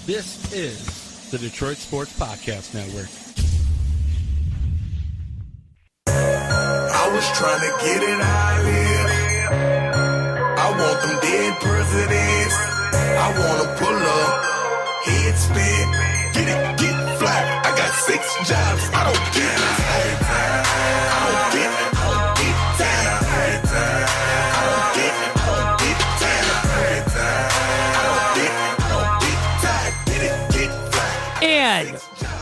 This is the Detroit Sports Podcast Network. I was trying to get it out here. I want them dead presidents. I want to pull up, head spin, get fly. I got 6 jobs. I don't get it. I don't get it. I don't get down. I don't get it. I don't get down. I don't get it. I don't get tired. Get fly. And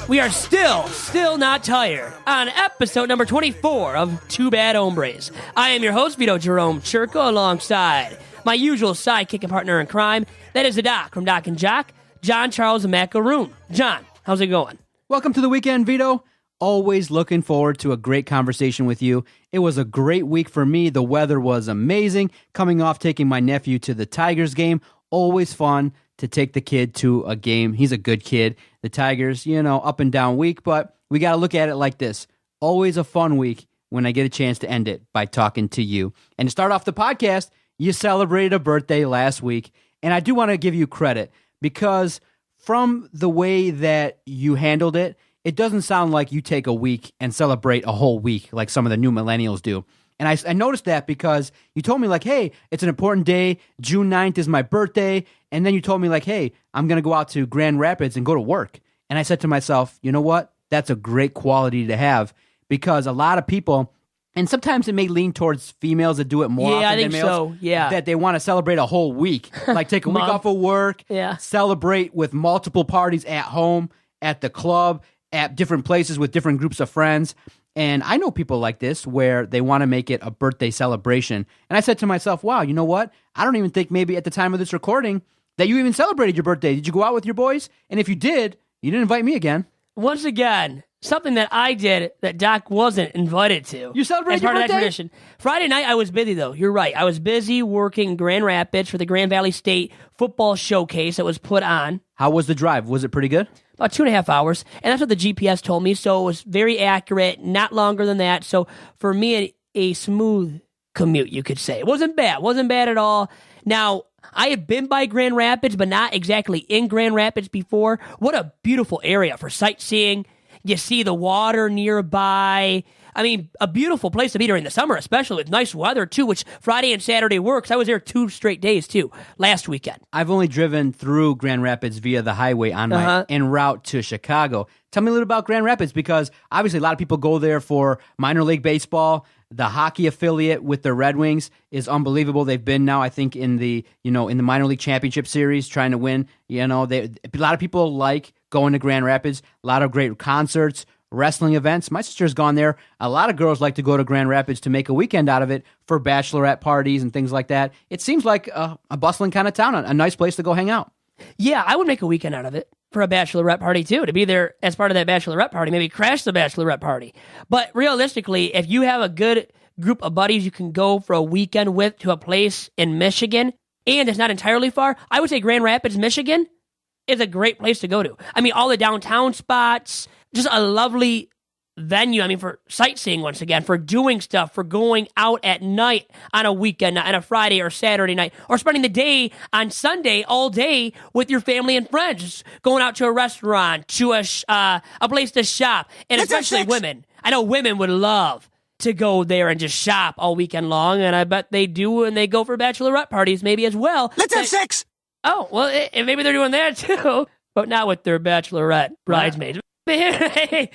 we are still not tired on episode number 24 of Two Bad Hombres. I am your host, Vito Chirco, alongside my usual sidekick and partner in crime. That is the Doc from Doc and Jock, John Charles Macaroon. John, how's it going? Welcome to the weekend, Vito. Always looking forward to a great conversation with you. It was a great week for me. The weather was amazing. Coming off taking my nephew to the Tigers game. Always fun to take the kid to a game. He's a good kid. The Tigers, up and down week, but we got to look at it like this. Always a fun week when I get a chance to end it by talking to you. And to start off the podcast, you celebrated a birthday last week, and I do want to give you credit because from the way that you handled it, it doesn't sound like you take a week and celebrate a whole week like some of the new millennials do. And I noticed that because you told me, like, hey, it's an important day. June 9th is my birthday. And then you told me, like, hey, I'm going to go out to Grand Rapids and go to work. And I said to myself, you know what? That's a great quality to have because a lot of people, and sometimes it may lean towards females that do it more often than males. So. Yeah. That they want to celebrate a whole week. Like take a week off of work, celebrate with multiple parties at home, at the club, at different places with different groups of friends. And I know people like this where they want to make it a birthday celebration. And I said to myself, wow, you know what? I don't even think maybe at the time of this recording that you even celebrated your birthday. Did you go out with your boys? And if you did, you didn't invite me again. Once again, something that I did that Doc wasn't invited to. You celebrated your birthday? As part of that tradition. Friday night, I was busy, though. You're right. I was busy working Grand Rapids for the Grand Valley State football showcase that was put on. How was the drive? Was it pretty good? About 2.5 hours, and that's what the GPS told me, so it was very accurate, not longer than that. So for me, a smooth commute, you could say. It wasn't bad at all. Now, I have been by Grand Rapids, but not exactly in Grand Rapids before. What a beautiful area for sightseeing. You see the water nearby. I mean, a beautiful place to be during the summer, especially with nice weather, too, which Friday and Saturday works. I was there 2 straight days, too, last weekend. I've only driven through Grand Rapids via the highway on my en route to Chicago. Tell me a little about Grand Rapids, because obviously a lot of people go there for minor league baseball. The hockey affiliate with the Red Wings is unbelievable. They've been now, I think, in the minor league championship series trying to win. A lot of people like going to Grand Rapids. A lot of great concerts, wrestling events. My sister's gone there. A lot of girls like to go to Grand Rapids to make a weekend out of it for bachelorette parties and things like that. It seems like a bustling kind of town, a nice place to go hang out. Yeah, I would make a weekend out of it for a bachelorette party, too, to be there as part of that bachelorette party, maybe crash the bachelorette party. But realistically, if you have a good group of buddies you can go for a weekend with to a place in Michigan, and it's not entirely far, I would say Grand Rapids, Michigan is a great place to go to. I mean, all the downtown spots, just a lovely venue. I mean, for sightseeing, once again, for doing stuff, for going out at night on a weekend, on a Friday or Saturday night, or spending the day on Sunday all day with your family and friends, just going out to a restaurant, to a place to shop, and especially women. I know women would love to go there and just shop all weekend long, and I bet they do, and they go for bachelorette parties maybe as well. Let's have sex! Oh, well, and maybe they're doing that too, but not with their bachelorette bridesmaids. Hey,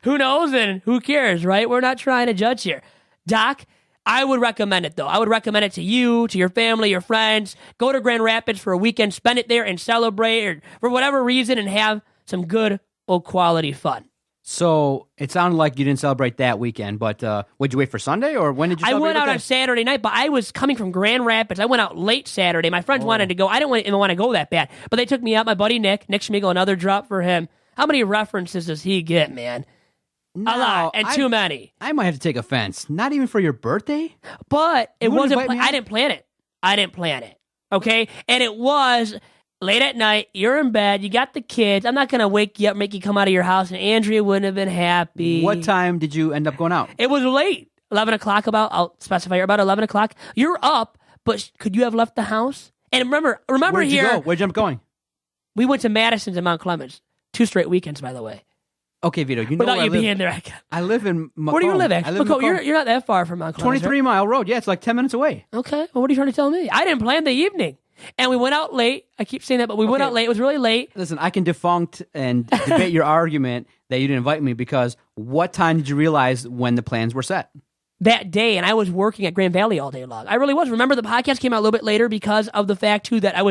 who knows and who cares, right? We're not trying to judge here. Doc, I would recommend it, though. I would recommend it to you, to your family, your friends. Go to Grand Rapids for a weekend, spend it there and celebrate, or for whatever reason, and have some good old quality fun. So it sounded like you didn't celebrate that weekend, but would you wait for Sunday, or when did you celebrate? I went out on Saturday night, but I was coming from Grand Rapids. I went out late Saturday. My friends wanted to go. I didn't even want to go that bad, but they took me out. My buddy Nick Schmiegel, another drop for him. How many references does he get, man? No, a lot, and too many. I might have to take offense. Not even for your birthday? But it wasn't. I didn't plan it. Okay? And it was late at night. You're in bed. You got the kids. I'm not going to wake you up, make you come out of your house, and Andrea wouldn't have been happy. What time did you end up going out? It was late. 11 o'clock I'll specify about 11 o'clock. You're up, but could you have left the house? And remember Where'd here. You go? Where'd you end up going? We went to Madison's and Mount Clemens. 2 straight weekends, by the way. Okay, Vito, you know Without where you being there. I live in Macomb. Where do you live, actually? I live in Macomb. You're not that far from Mount Clemens, 23-mile road. Yeah, it's like 10 minutes away. Okay. Well, what are you trying to tell me? I didn't plan the evening. And we went out late. I keep saying that, but we went out late. It was really late. Listen, I can defunct and debate your argument that you didn't invite me because what time did you realize when the plans were set? That day, and I was working at Grand Valley all day long. I really was. Remember, the podcast came out a little bit later because of the fact, too, that I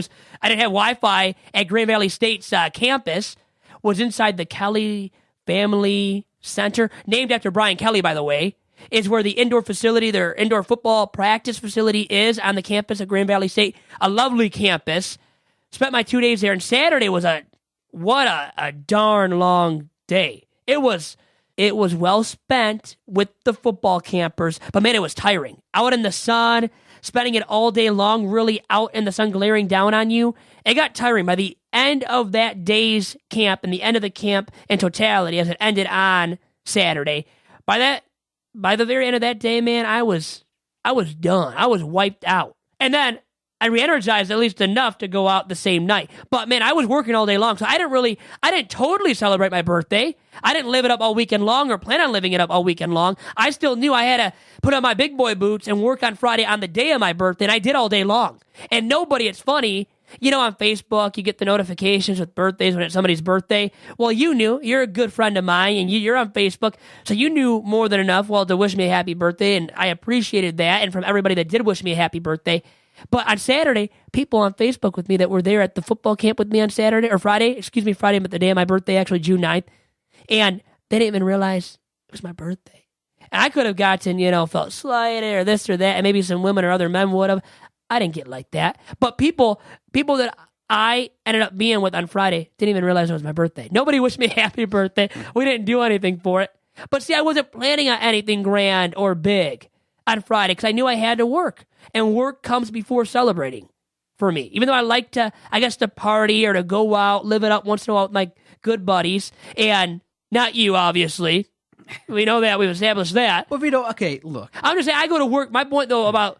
didn't have Wi-Fi at Grand Valley State's campus. Was inside the Kelly Family Center, named after Brian Kelly, by the way, is where the indoor facility, their indoor football practice facility is on the campus of Grand Valley State. A lovely campus. Spent my 2 days there, and Saturday was a darn long day. It was well spent with the football campers, but man, it was tiring. Out in the sun, spending it all day long, really out in the sun glaring down on you. It got tiring by the end of that day's camp and the end of the camp in totality as it ended on Saturday. By the very end of that day, man, I was done. I was wiped out. And then I re-energized at least enough to go out the same night. But man, I was working all day long, so I didn't totally celebrate my birthday. I didn't live it up all weekend long or plan on living it up all weekend long. I still knew I had to put on my big boy boots and work on Friday on the day of my birthday, and I did all day long. And it's funny, on Facebook, you get the notifications with birthdays when it's somebody's birthday. Well, you knew. You're a good friend of mine, and you're on Facebook, so you knew more than enough, to wish me a happy birthday, and I appreciated that, and from everybody that did wish me a happy birthday. But on Saturday, people on Facebook with me that were there at the football camp with me on Friday, but the day of my birthday, actually June 9th, and they didn't even realize it was my birthday. And I could have gotten, felt slighted or this or that, and maybe some women or other men would have. I didn't get like that. But people that I ended up being with on Friday didn't even realize it was my birthday. Nobody wished me a happy birthday. We didn't do anything for it. But see, I wasn't planning on anything grand or big on Friday because I knew I had to work. And work comes before celebrating for me. Even though I like to party or to go out, live it up once in a while with my good buddies. And not you, obviously. We know that. We've established that. Well, Vito, okay, look. I'm just saying, I go to work. My point, though, about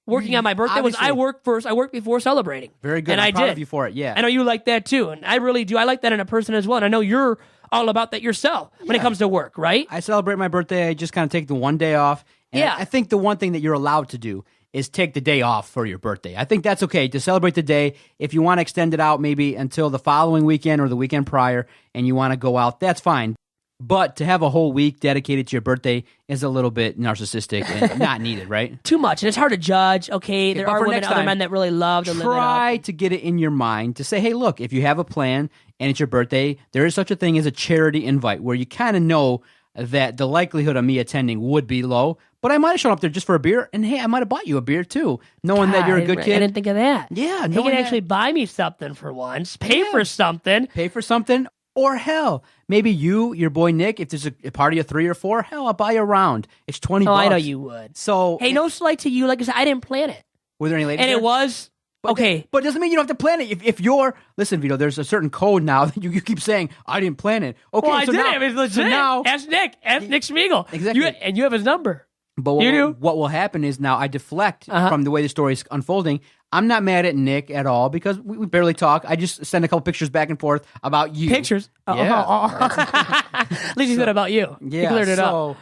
working on my birthday was I work first. I work before celebrating. Very good. And I'm proud did. of you for it, yeah. I know you like that, too. And I really do. I like that in a person as well. And I know you're all about that yourself when it comes to work, right? I celebrate my birthday. I just kind of take the one day off. And I think the one thing that you're allowed to do is take the day off for your birthday. I think that's okay to celebrate the day. If you want to extend it out maybe until the following weekend or the weekend prior and you want to go out, that's fine. But to have a whole week dedicated to your birthday is a little bit narcissistic and not needed, right? Too much. And it's hard to judge. Okay, there are women and other men that really love to live it up. Try to get it in your mind to say, hey, look, if you have a plan and it's your birthday, there is such a thing as a charity invite where you kind of know that the likelihood of me attending would be low, but I might have shown up there just for a beer, and hey, I might have bought you a beer too, knowing that you're a good kid. I didn't think of that. Yeah, he can actually buy me something for once, pay for something. Or hell, maybe your boy Nick, if there's a party of 3 or 4, hell, I'll buy you a round. It's $20. Oh, I know you would. So, hey, no slight to you. Like I said, I didn't plan it. Were there any ladies And there? it was... Okay. But it doesn't mean you don't have to plan it. If you're... Listen, Vito, there's a certain code now that you keep saying, I didn't plan it. Okay, well, I so did now, it. It's legit. So now, Ask Nick. Ask Nick Schmiegel. Exactly. And you have his number. But what will happen is now I deflect from the way the story is unfolding. I'm not mad at Nick at all because we barely talk. I just send a couple pictures back and forth about you. Pictures? Yeah. At least he said about you. Yeah. He cleared it up.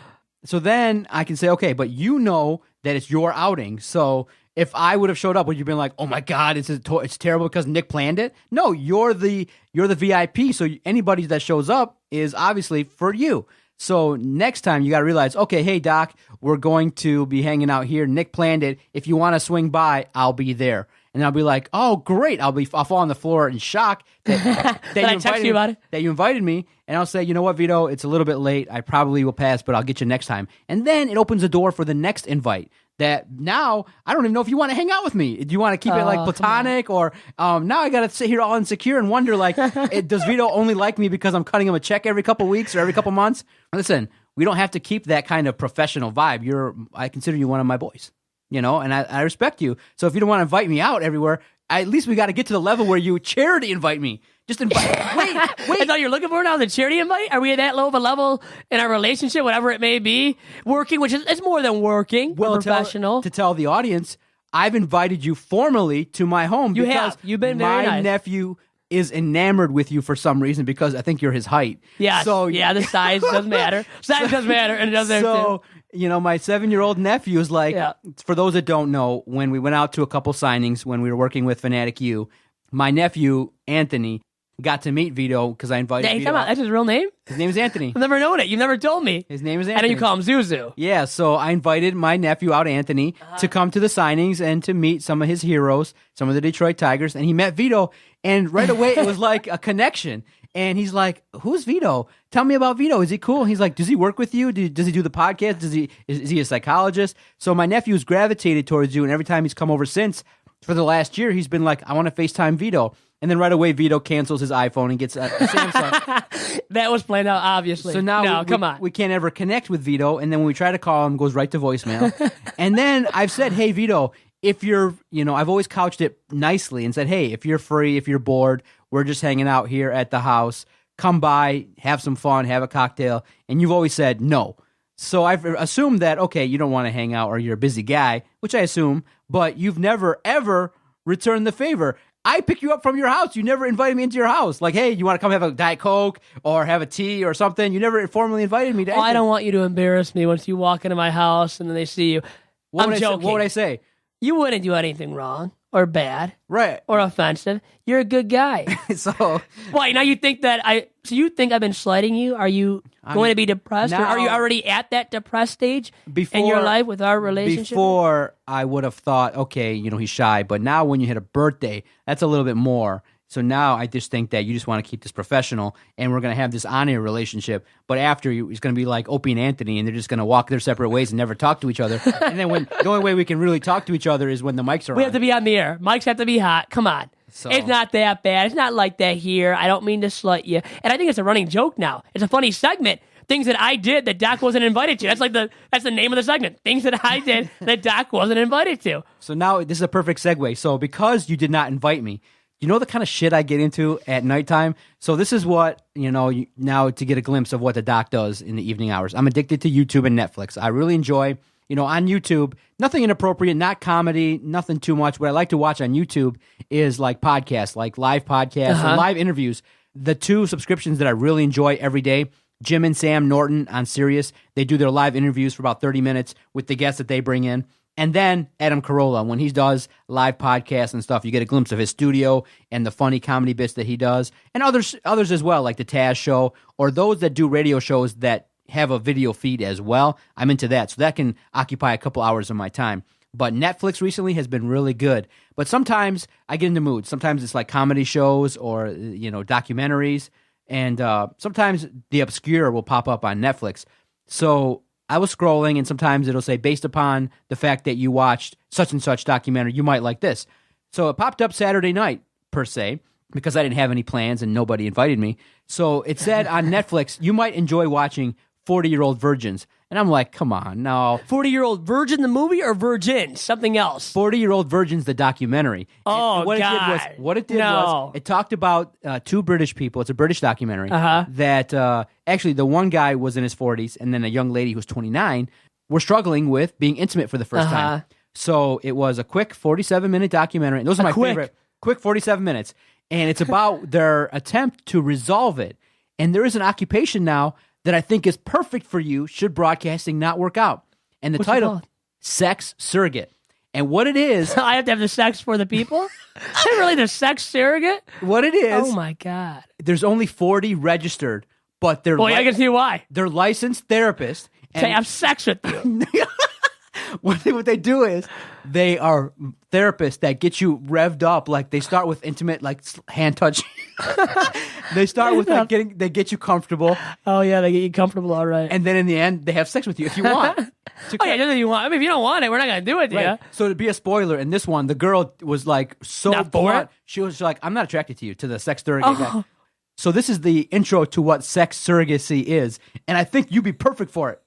So then I can say, okay, but you know that it's your outing. So if I would have showed up, would you have been like, oh my God, it's terrible because Nick planned it? No, you're the VIP. So anybody that shows up is obviously for you. So next time you got to realize, okay, hey, Doc, we're going to be hanging out here. Nick planned it. If you want to swing by, I'll be there. And I'll be like, oh, great. I'll fall on the floor in shock that you invited me. And I'll say, you know what, Vito, it's a little bit late. I probably will pass, but I'll get you next time. And then it opens the door for the next invite. That now, I don't even know if you want to hang out with me. Do you want to keep it like platonic or now I got to sit here all insecure and wonder does Vito only like me because I'm cutting him a check every couple weeks or every couple months? Listen, we don't have to keep that kind of professional vibe. I consider you one of my boys, and I respect you. So if you don't want to invite me out everywhere, at least we got to get to the level where you charity invite me. Just invite. Wait. That's all you're looking for now, the charity invite? Are we at that low of a level in our relationship, whatever it may be? Working, which is it's more than working. Well, professional. To tell the audience, I've invited you formally to my home. You have. You've been very nice. My nephew is enamored with you for some reason because I think you're his height. Yeah. So yeah, the size doesn't matter. Size doesn't matter, and it doesn't. So my 7-year-old nephew is like. Yeah. For those that don't know, when we went out to a couple signings when we were working with Fanatic U, my nephew Anthony got to meet Vito because I invited Vito. That's his real name? His name is Anthony. I've never known it. You've never told me. His name is And Anthony. then you call him Zuzu. Yeah, so I invited my nephew out, Anthony, to come to the signings and to meet some of his heroes, some of the Detroit Tigers, and he met Vito, and right away it was like a connection. And he's like, "Who's Vito? Tell me about Vito. Is he cool?" And he's like, "Does he work with you? Does he do the podcast? Is he a psychologist?" So my nephew's gravitated towards you, and every time he's come over since, for the last year, he's been like, "I want to FaceTime Vito." And then right away, Vito cancels his iPhone and gets a Samsung. That was planned out, obviously. So now come on. We can't ever connect with Vito. And then when we try to call him, it goes right to voicemail. And then I've said, "Hey, Vito, if you're, I've always couched it nicely and said, hey, if you're free, if you're bored, we're just hanging out here at the house. Come by, have some fun, have a cocktail." And you've always said no. So I've assumed that, okay, you don't want to hang out or you're a busy guy, which I assume, but you've never, ever returned the favor. I pick you up from your house. You never invited me into your house. Like, hey, you want to come have a Diet Coke or have a tea or something? You never formally invited me to anything. I don't want you to embarrass me once you walk into my house and then they see you. I'm joking. What would I say? You wouldn't do anything wrong or bad. Right. Or offensive. You're a good guy. So why now you think that so you think I've been slighting you? Are you going to be depressed? Or are you already at that depressed stage in your life with our relationship? Before I would have thought, okay, he's shy, but now when you hit a birthday, that's a little bit more. So now I just think that you just want to keep this professional and we're going to have this on-air relationship. But after it's going to be like Opie and Anthony and they're just going to walk their separate ways and never talk to each other. And then the only way we can really talk to each other is when the mics are on. We have to be on the air. Mics have to be hot. Come on. So. It's not that bad. It's not like that here. I don't mean to slight you. And I think it's a running joke now. It's a funny segment. Things that I did that Doc wasn't invited to. That's the name of the segment. Things that I did that Doc wasn't invited to. So now this is a perfect segue. So because you did not invite me, you know the kind of shit I get into at nighttime? So this is what, now to get a glimpse of what the Doc does in the evening hours. I'm addicted to YouTube and Netflix. I really enjoy, on YouTube, nothing inappropriate, not comedy, nothing too much. What I like to watch on YouTube is like podcasts, like live podcasts and live interviews. The two subscriptions that I really enjoy every day, Jim and Sam Norton on Sirius. They do their live interviews for about 30 minutes with the guests that they bring in. And then Adam Carolla, when he does live podcasts and stuff, you get a glimpse of his studio and the funny comedy bits that he does. And others as well, like the Taz Show, or those that do radio shows that have a video feed as well. I'm into that. So that can occupy a couple hours of my time. But Netflix recently has been really good. But sometimes I get in the mood. Sometimes it's like comedy shows or, documentaries. And sometimes the obscure will pop up on Netflix. So I was scrolling, and sometimes it'll say, based upon the fact that you watched such and such documentary, you might like this. So it popped up Saturday night, per se, because I didn't have any plans and nobody invited me. So it said on Netflix, you might enjoy watching 40-Year-Old Virgins. And I'm like, come on, no. 40-Year-Old Virgin, the movie, or Virgin? Something else. 40-Year-Old Virgins, the documentary. Oh, what God. What it did was it talked about two British people. It's a British documentary. That actually the one guy was in his 40s and then a young lady who was 29 were struggling with being intimate for the first time. So it was a quick 47-minute documentary. And those are my favorite. Quick 47 minutes. And it's about their attempt to resolve it. And there is an occupation now that I think is perfect for you should broadcasting not work out. And the title, Sex Surrogate. And what it is... I have to have the sex for the people? Is really the sex surrogate? What it is... Oh, my God. There's only 40 registered, but they're... Well, I can see why. They're licensed therapists. To have sex with you. What they do is they are therapists that get you revved up. Like they start with intimate, like hand touching. They start with like they get you comfortable. Oh yeah, they get you comfortable, all right. And then in the end, they have sex with you if you want. Oh yeah, just if you want. I mean, if you don't want it, we're not gonna do it to you. So to be a spoiler, in this one, the girl was like so not blunt. She was like, "I'm not attracted to you," to the sex surrogate guy. So this is the intro to what sex surrogacy is, and I think you'd be perfect for it.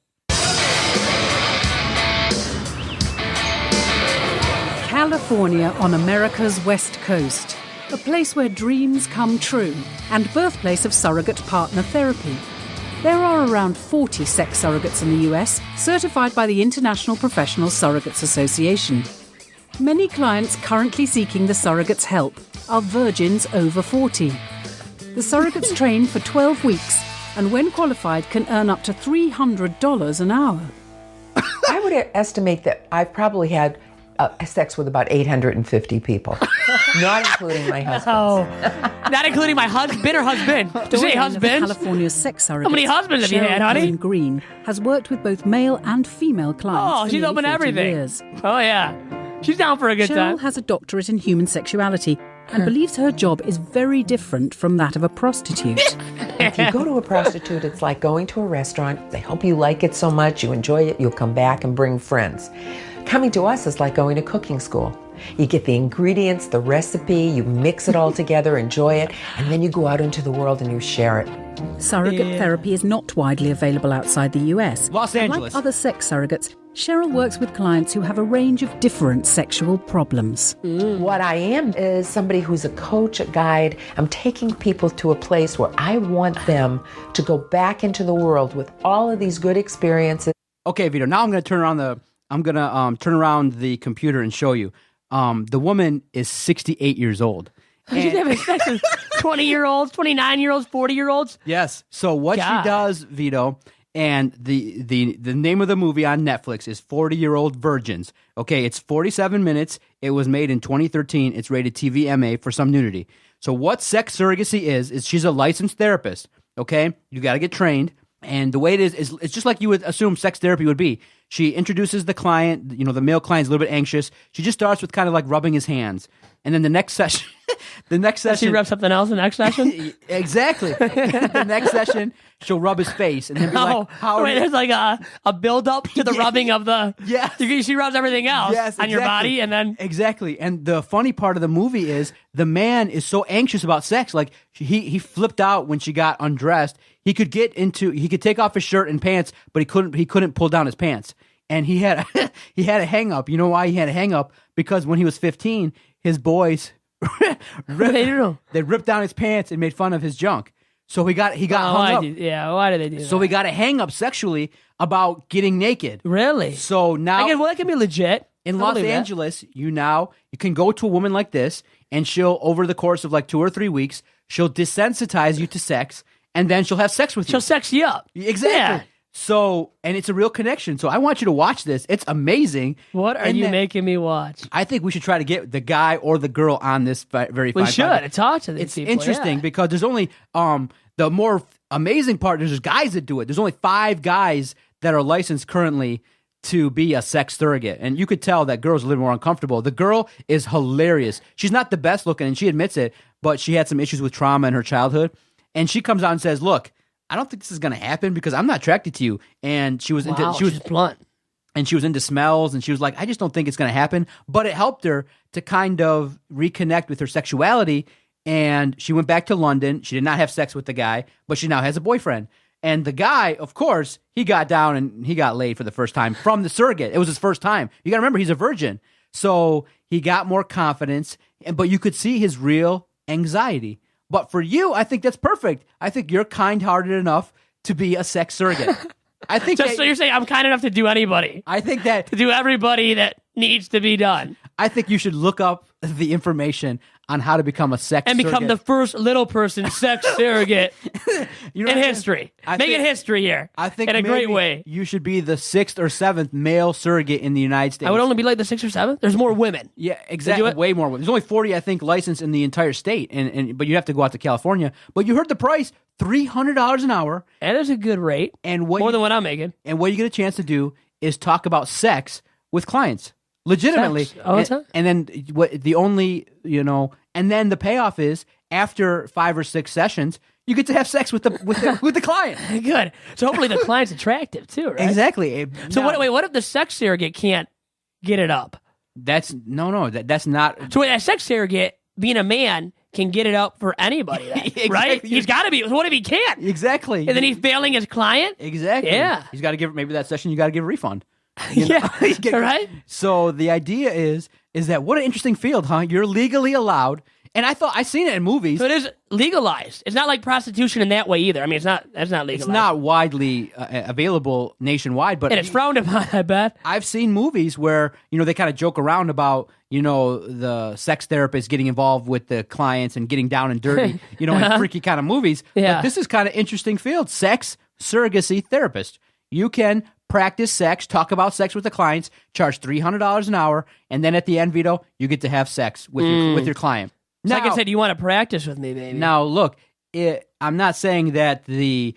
California on America's West Coast, a place where dreams come true and birthplace of surrogate partner therapy. There are around 40 sex surrogates in the US, certified by the International Professional Surrogates Association. Many clients currently seeking the surrogate's help are virgins over 40. The surrogates train for 12 weeks and when qualified can earn up to $300 an hour. I would estimate that I've probably had sex with about 850 people, not including my husband. Oh, not including my husband or husband. Did you say husband? California's sex surrogate. How many husbands have you had, honey? Cheryl Green has worked with both male and female clients. Oh, for she's nearly open to 40 everything. years. Oh, yeah. She's down for a good Cheryl time. has a doctorate in human sexuality and believes her job is very different from that of a prostitute. If you go to a prostitute, it's like going to a restaurant. They hope you like it so much, you enjoy it, you'll come back and bring friends. Coming to us is like going to cooking school. You get the ingredients, the recipe, you mix it all together, enjoy it, and then you go out into the world and you share it. Surrogate therapy is not widely available outside the US. Los Angeles. Like other sex surrogates, Cheryl works with clients who have a range of different sexual problems. What I am is somebody who's a coach, a guide. I'm taking people to a place where I want them to go back into the world with all of these good experiences. Okay, Vito. Now I'm going to turn around the computer and show you. The woman is 68 years old. She's having sex with 20-year-olds, 29-year-olds, 40-year-olds. Yes. So what God. she does, Vito, and the name of the movie on Netflix is 40-Year-Old Virgins. Okay, it's 47 minutes. It was made in 2013. It's rated TVMA for some nudity. So what sex surrogacy is she's a licensed therapist. Okay, you got to get trained. And the way it is it's just like you would assume sex therapy would be. She introduces the client, the male client's a little bit anxious. She just starts with kind of like rubbing his hands. And then the next session... She rub something else in the next session? Exactly. The next session, she'll rub his face and then be like, there's like a build-up to the rubbing of the... Yes. She rubs everything else on your body and then... Exactly. And the funny part of the movie is the man is so anxious about sex. Like, he flipped out when she got undressed. He could take off his shirt and pants, but he couldn't pull down his pants. And he had a hang up. You know why he had a hang up? Because when he was 15, his boys they ripped down his pants and made fun of his junk. So he got hung up. Why did they do that? So he got a hang up sexually about getting naked. Really? So now that can be legit. in Los Angeles, you can go to a woman like this, and she'll, over the course of like 2 or 3 weeks, she'll desensitize you to sex, and then she'll have sex with you. She'll sex you up. Exactly. Yeah. So, and it's a real connection. So I want you to watch this. It's amazing. What are you making me watch? I think we should try to get the guy or the girl on this very fine We should podcast. talk to these It's people. interesting because there's only the more amazing part. There's guys that do it. There's only 5 guys that are licensed currently to be a sex surrogate, and you could tell that girl's a little more uncomfortable. The girl is hilarious. She's not the best looking, and she admits it, but she had some issues with trauma in her childhood, and she comes out and says, "Look, I don't think this is going to happen because I'm not attracted to you." And she was she's blunt. And she was into smells, and she was like, "I just don't think it's going to happen." But it helped her to kind of reconnect with her sexuality, and she went back to London. She did not have sex with the guy, but she now has a boyfriend. And the guy, of course, he got down and he got laid for the first time from the surrogate. It was his first time. You got to remember, he's a virgin. So he got more confidence, but you could see his real anxiety. But for you, I think that's perfect. I think you're kind-hearted enough to be a sex surrogate. I think So you're saying I'm kind enough to do anybody. I think that To do everybody that needs to be done. I think you should look up the information on how to become a sex And become the surrogate. first little person sex surrogate You know in what I history. think- Make it history here. I think in a great maybe way. You should be the 6th or 7th male surrogate in the United States. I would only be like the 6th or 7th. There's more women. Yeah, exactly. Way more. There's only 40, I think, licensed in the entire state, but you have to go out to California. But you heard the price: $300 an hour. And there's a good rate. And more than what I'm making. And what you get a chance to do is talk about sex with clients, legitimately. Sex all the time. And then and then the payoff is after 5 or 6 sessions, you get to have sex with the client. Good. So hopefully the client's attractive too, right? Exactly. So Now, what if the sex surrogate can't get it up? That's that's not. So wait, a sex surrogate, being a man, can get it up for anybody, then, Exactly. right? He's got to be. What if he can't? Exactly. And then he's failing his client? Exactly. Yeah. He's got to give, maybe that session you got to give a refund. Yeah. Right? So the idea is that what an interesting field, huh? You're legally allowed, And I thought I seen it in movies. So it is legalized. It's not like prostitution in that way either. I mean, that's not legalized. It's not widely available nationwide, but and it's frowned upon, I bet. I've seen movies where, they kind of joke around about, the sex therapist getting involved with the clients and getting down and dirty, in freaky kind of movies. Yeah. But this is kind of interesting field. Sex surrogacy therapist. You can practice sex, talk about sex with the clients, charge $300 an hour, and then at the end, Vito, you get to have sex with your client. Now, like I said, you want to practice with me, baby. Now, look, I'm not saying that the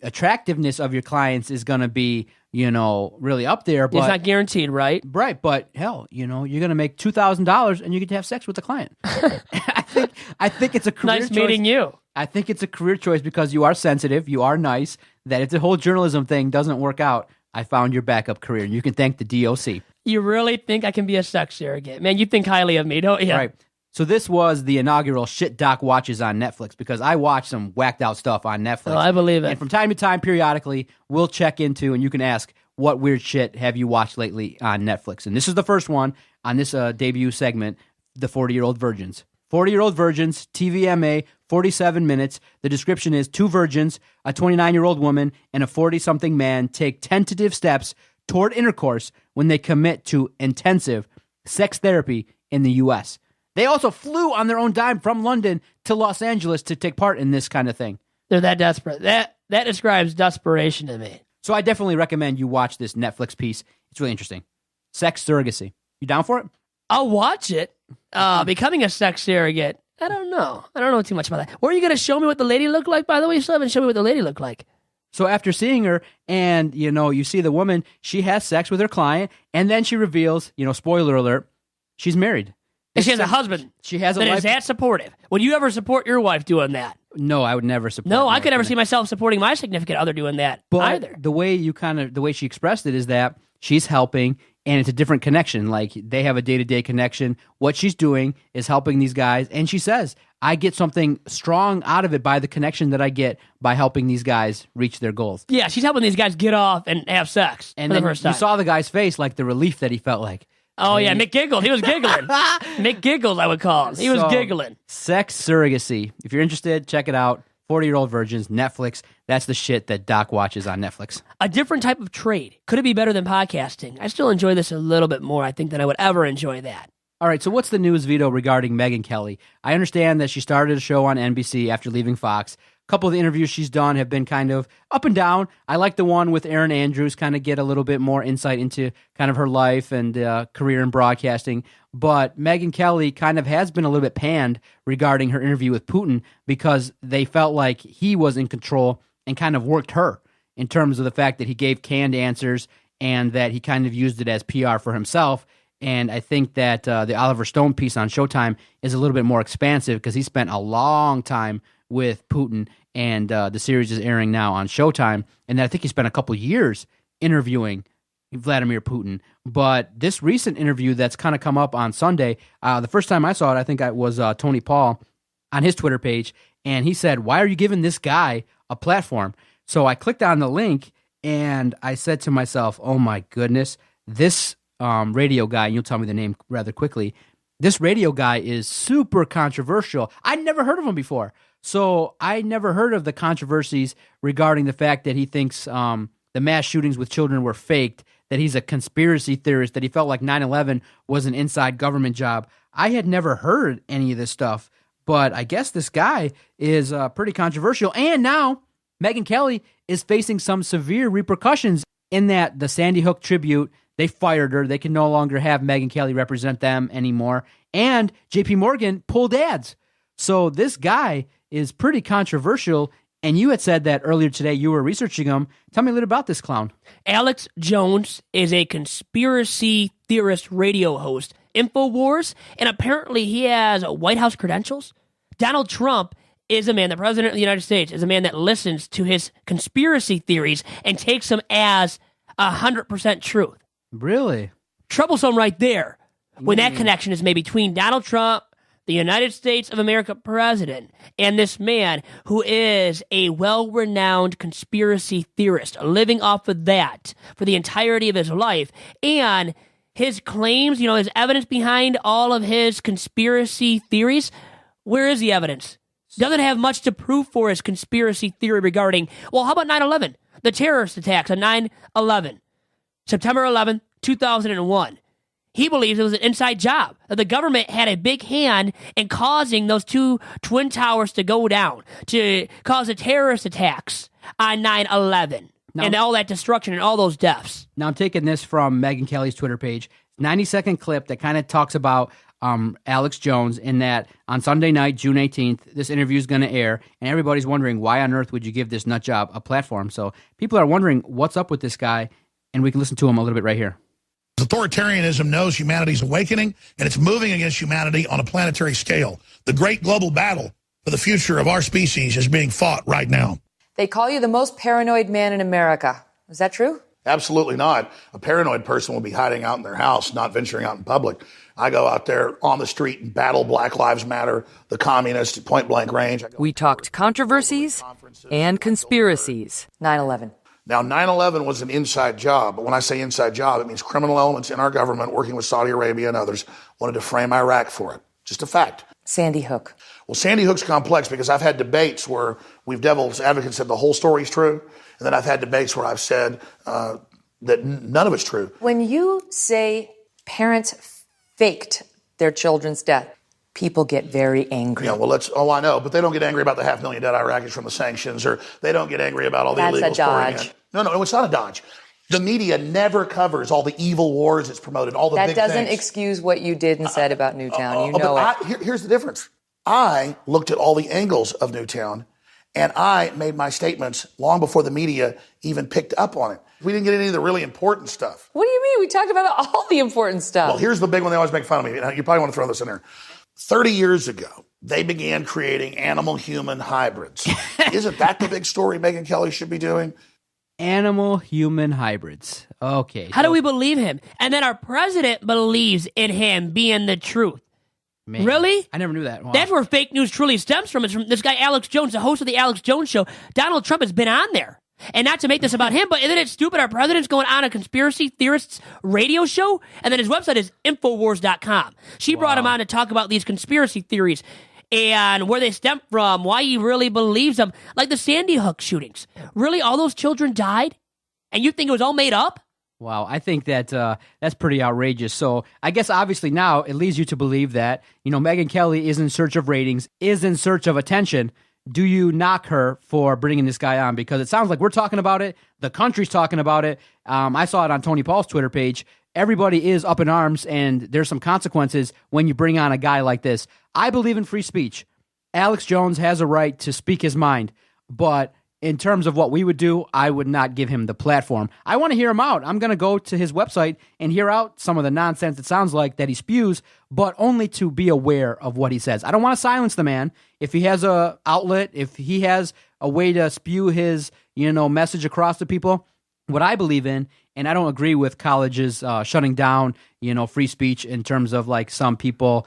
attractiveness of your clients is going to be really up there, but it's not guaranteed, right? Right, but hell, you're going to make $2,000 and you get to have sex with the client. I think it's a career nice choice. meeting you. I think it's a career choice because you are sensitive, you are nice. That if the whole journalism thing doesn't work out, I found your backup career, and you can thank the DOC. You really think I can be a sex surrogate, man? You think highly of me, don't you? Right. So this was the inaugural shit Doc watches on Netflix, because I watch some whacked out stuff on Netflix. Oh, I believe it. And from time to time, periodically, we'll check into, and you can ask, what weird shit have you watched lately on Netflix? And this is the first one on this debut segment, the 40-Year-Old Virgins. 40-Year-Old Virgins, TVMA, 47 minutes. The description is 2 virgins, a 29-year-old woman, and a 40-something man take tentative steps toward intercourse when they commit to intensive sex therapy in the U.S. They also flew on their own dime from London to Los Angeles to take part in this kind of thing. They're that desperate. That describes desperation to me. So I definitely recommend you watch this Netflix piece. It's really interesting. Sex surrogacy. You down for it? I'll watch it. Becoming a sex surrogate, I don't know. I don't know too much about that. Were you going to show me what the lady looked like, by the way? You still haven't shown me what the lady looked like. So after seeing her and, you see the woman, she has sex with her client, and then she reveals, spoiler alert, she's married. And she has a husband. She has a that life. Is that supportive? Would you ever support your wife doing that? No, I would never support. No, I could never see myself supporting my significant other doing that either. The way she expressed it is that she's helping, and it's a different connection. Like, they have a day-to-day connection. What she's doing is helping these guys, and she says, I get something strong out of it by the connection that I get by helping these guys reach their goals. Yeah, she's helping these guys get off and have sex and for then the first time. You saw the guy's face, like the relief that he felt like. Oh, yeah, Mick giggled. He was giggling. Mick giggled, I would call him. He was giggling. Sex surrogacy. If you're interested, check it out. 40-Year-Old Virgins, Netflix. That's the shit that Doc watches on Netflix. A different type of trade. Could it be better than podcasting? I still enjoy this a little bit more, I think, than I would ever enjoy that. All right, so what's the news, Vito, regarding Megyn Kelly? I understand that she started a show on NBC after leaving Fox. A couple of the interviews she's done have been kind of up and down. I like the one with Aaron Andrews, kind of get a little bit more insight into kind of her life and career in broadcasting. But Megyn Kelly kind of has been a little bit panned regarding her interview with Putin because they felt like he was in control and kind of worked her in terms of the fact that he gave canned answers and that he kind of used it as PR for himself. And I think that the Oliver Stone piece on Showtime is a little bit more expansive because he spent a long time with Putin, and the series is airing now on Showtime. And then I think he spent a couple years interviewing Vladimir Putin. But this recent interview that's kind of come up on Sunday, the first time I saw it, I think it was Tony Paul on his Twitter page, and he said, "Why are you giving this guy a platform?" So I clicked on the link, and I said to myself, oh my goodness, this radio guy, and you'll tell me the name rather quickly, this radio guy is super controversial. I'd never heard of him before. So I never heard of the controversies regarding the fact that he thinks the mass shootings with children were faked, that he's a conspiracy theorist, that he felt like 9/11 was an inside government job. I had never heard any of this stuff, but I guess this guy is pretty controversial. And now Megyn Kelly is facing some severe repercussions in that the Sandy Hook tribute, they fired her. They can no longer have Megyn Kelly represent them anymore. And JP Morgan pulled ads. So this guy is pretty controversial, and you had said that earlier today you were researching him. Tell me a little about this clown. Alex Jones is a conspiracy theorist radio host, InfoWars, and apparently he has White House credentials. Donald Trump is a man, the president of the United States, is a man that listens to his conspiracy theories and takes them as 100% truth. Really? Troublesome right there when that connection is made between Donald Trump, the United States of America president, and this man who is a well-renowned conspiracy theorist, living off of that for the entirety of his life. And his claims, his evidence behind all of his conspiracy theories Where is the evidence? Doesn't have much to prove for his conspiracy theory regarding, well, how about 9/11? The terrorist attacks on 9/11, September 11th, 2001. He believes it was an inside job, that the government had a big hand in causing those two twin towers to go down, to cause the terrorist attacks on 9/11, and all that destruction and all those deaths. Now, I'm taking this from Megyn Kelly's Twitter page. 90-second clip that kind of talks about Alex Jones, in that on Sunday night, June 18th, this interview is going to air, and everybody's wondering, why on earth would you give this nut job a platform? So people are wondering what's up with this guy, and we can listen to him a little bit right here. Authoritarianism knows humanity's awakening, and it's moving against humanity on a planetary scale. The great global battle for the future of our species is being fought right now. They call you the most paranoid man in America. Is that true? Absolutely not. A paranoid person will be hiding out in their house, not venturing out in public. I go out there on the street and battle Black Lives Matter, the communists at point blank range. We talked controversies and conspiracies. 9/11. Now, 9/11 was an inside job, but when I say inside job, it means criminal elements in our government working with Saudi Arabia and others wanted to frame Iraq for it. Just a fact. Sandy Hook. Well, Sandy Hook's complex because I've had debates where we've devil's advocates said the whole story's true, and then I've had debates where I've said that none of it's true. When you say parents faked their children's death, people get very angry. Yeah, well, I know, but they don't get angry about the 500,000 dead Iraqis from the sanctions, or they don't get angry about all the That's illegals a dodge. pouring in. No, it's not a dodge. The media never covers all the evil wars it's promoted, all the big things. That doesn't excuse what you did and said about Newtown. You know it. Here's the difference. I looked at all the angles of Newtown, and I made my statements long before the media even picked up on it. We didn't get any of the really important stuff. What do you mean? We talked about all the important stuff. Well, here's the big one they always make fun of me. You probably want to throw this in there. 30 years ago, they began creating animal-human hybrids. Isn't that the big story Megyn Kelly should be doing? Animal-human hybrids. Okay. How do we believe him? And then our president believes in him being the truth. Man, really? I never knew that. Wow. That's where fake news truly stems from. It's from this guy, Alex Jones, the host of the Alex Jones Show. Donald Trump has been on there. And not to make this about him, but isn't it stupid? Our president's going on a conspiracy theorists radio show, and then his website is Infowars.com. She brought him on to talk about these conspiracy theories and where they stem from, why he really believes them. Like the Sandy Hook shootings. Really, all those children died? And you think it was all made up? Wow, I think that that's pretty outrageous. So I guess obviously now it leads you to believe that, Megyn Kelly is in search of ratings, is in search of attention. Do you knock her for bringing this guy on? Because it sounds like we're talking about it. The country's talking about it. I saw it on Tony Paul's Twitter page. Everybody is up in arms, and there's some consequences when you bring on a guy like this. I believe in free speech. Alex Jones has a right to speak his mind, but in terms of what we would do, I would not give him the platform. I want to hear him out. I'm going to go to his website and hear out some of the nonsense it sounds like that he spews, but only to be aware of what he says. I don't want to silence the man. If he has a outlet, if he has a way to spew his, message across to people, what I believe in, and I don't agree with colleges shutting down, free speech in terms of like some people.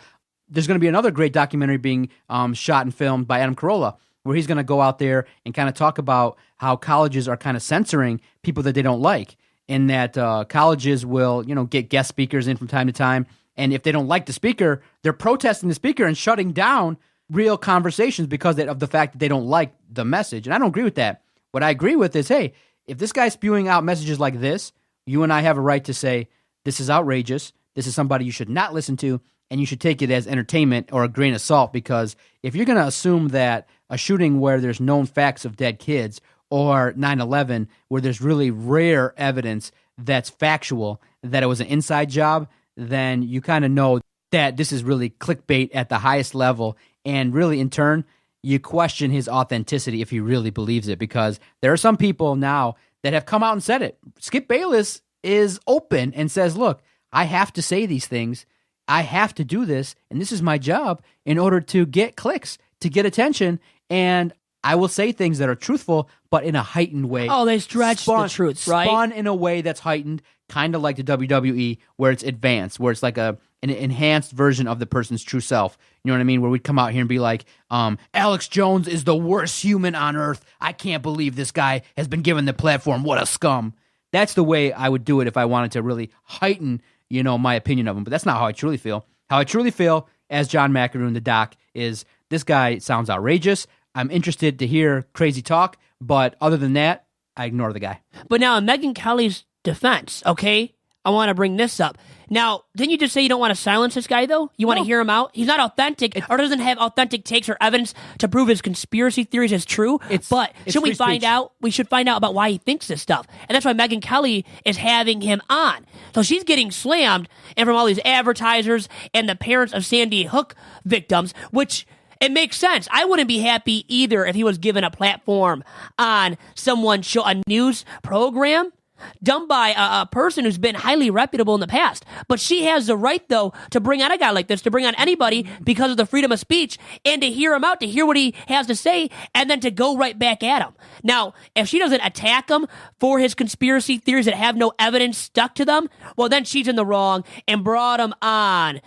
There's going to be another great documentary being shot and filmed by Adam Carolla, where he's going to go out there and kind of talk about how colleges are kind of censoring people that they don't like, and that colleges will, get guest speakers in from time to time. And if they don't like the speaker, they're protesting the speaker and shutting down real conversations because of the fact that they don't like the message. And I don't agree with that. What I agree with is, hey, if this guy's spewing out messages like this, you and I have a right to say, this is outrageous. This is somebody you should not listen to, and you should take it as entertainment or a grain of salt, because if you're going to assume that a shooting where there's known facts of dead kids, or 9/11 where there's really rare evidence that's factual, that it was an inside job, then you kind of know that this is really clickbait at the highest level. And really, in turn, you question his authenticity if he really believes it, because there are some people now that have come out and said it. Skip Bayless is open and says, look, I have to say these things. I have to do this, and this is my job in order to get clicks, to get attention, and I will say things that are truthful, but in a heightened way. Oh, they stretch the truth, right? Spun in a way that's heightened, kind of like the WWE, where it's advanced, where it's like an enhanced version of the person's true self. You know what I mean? Where we'd come out here and be like, Alex Jones is the worst human on earth. I can't believe this guy has been given the platform. What a scum. That's the way I would do it if I wanted to really heighten, my opinion of him. But that's not how I truly feel. How I truly feel, as John McEnroe in the doc, is this guy sounds outrageous. I'm interested to hear crazy talk, but other than that, I ignore the guy. But now in Megyn Kelly's defense, okay, I want to bring this up. Now, didn't you just say you don't want to silence this guy, though? You want to hear him out? He's not authentic or doesn't have authentic takes or evidence to prove his conspiracy theories is true. But should we find out? We should find out about why he thinks this stuff. And that's why Megyn Kelly is having him on. So she's getting slammed, and from all these advertisers and the parents of Sandy Hook victims, which it makes sense. I wouldn't be happy either if he was given a platform on someone's show, a news program done by a person who's been highly reputable in the past. But she has the right, though, to bring on a guy like this, to bring on anybody because of the freedom of speech, and to hear him out, to hear what he has to say, and then to go right back at him. Now, if she doesn't attack him for his conspiracy theories that have no evidence stuck to them, well, then she's in the wrong and brought him on,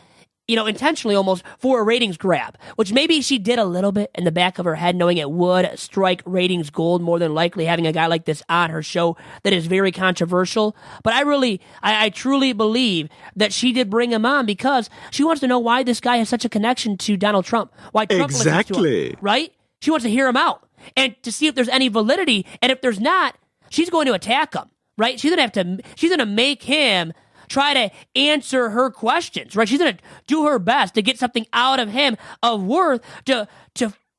intentionally almost for a ratings grab, which maybe she did a little bit in the back of her head, knowing it would strike ratings gold more than likely, having a guy like this on her show that is very controversial. But I truly believe that she did bring him on because she wants to know why this guy has such a connection to Donald Trump. Why Trump listens to him, right? She wants to hear him out and to see if there's any validity. And if there's not, she's going to attack him, right? She's going to make him try to answer her questions, right? She's going to do her best to get something out of him of worth to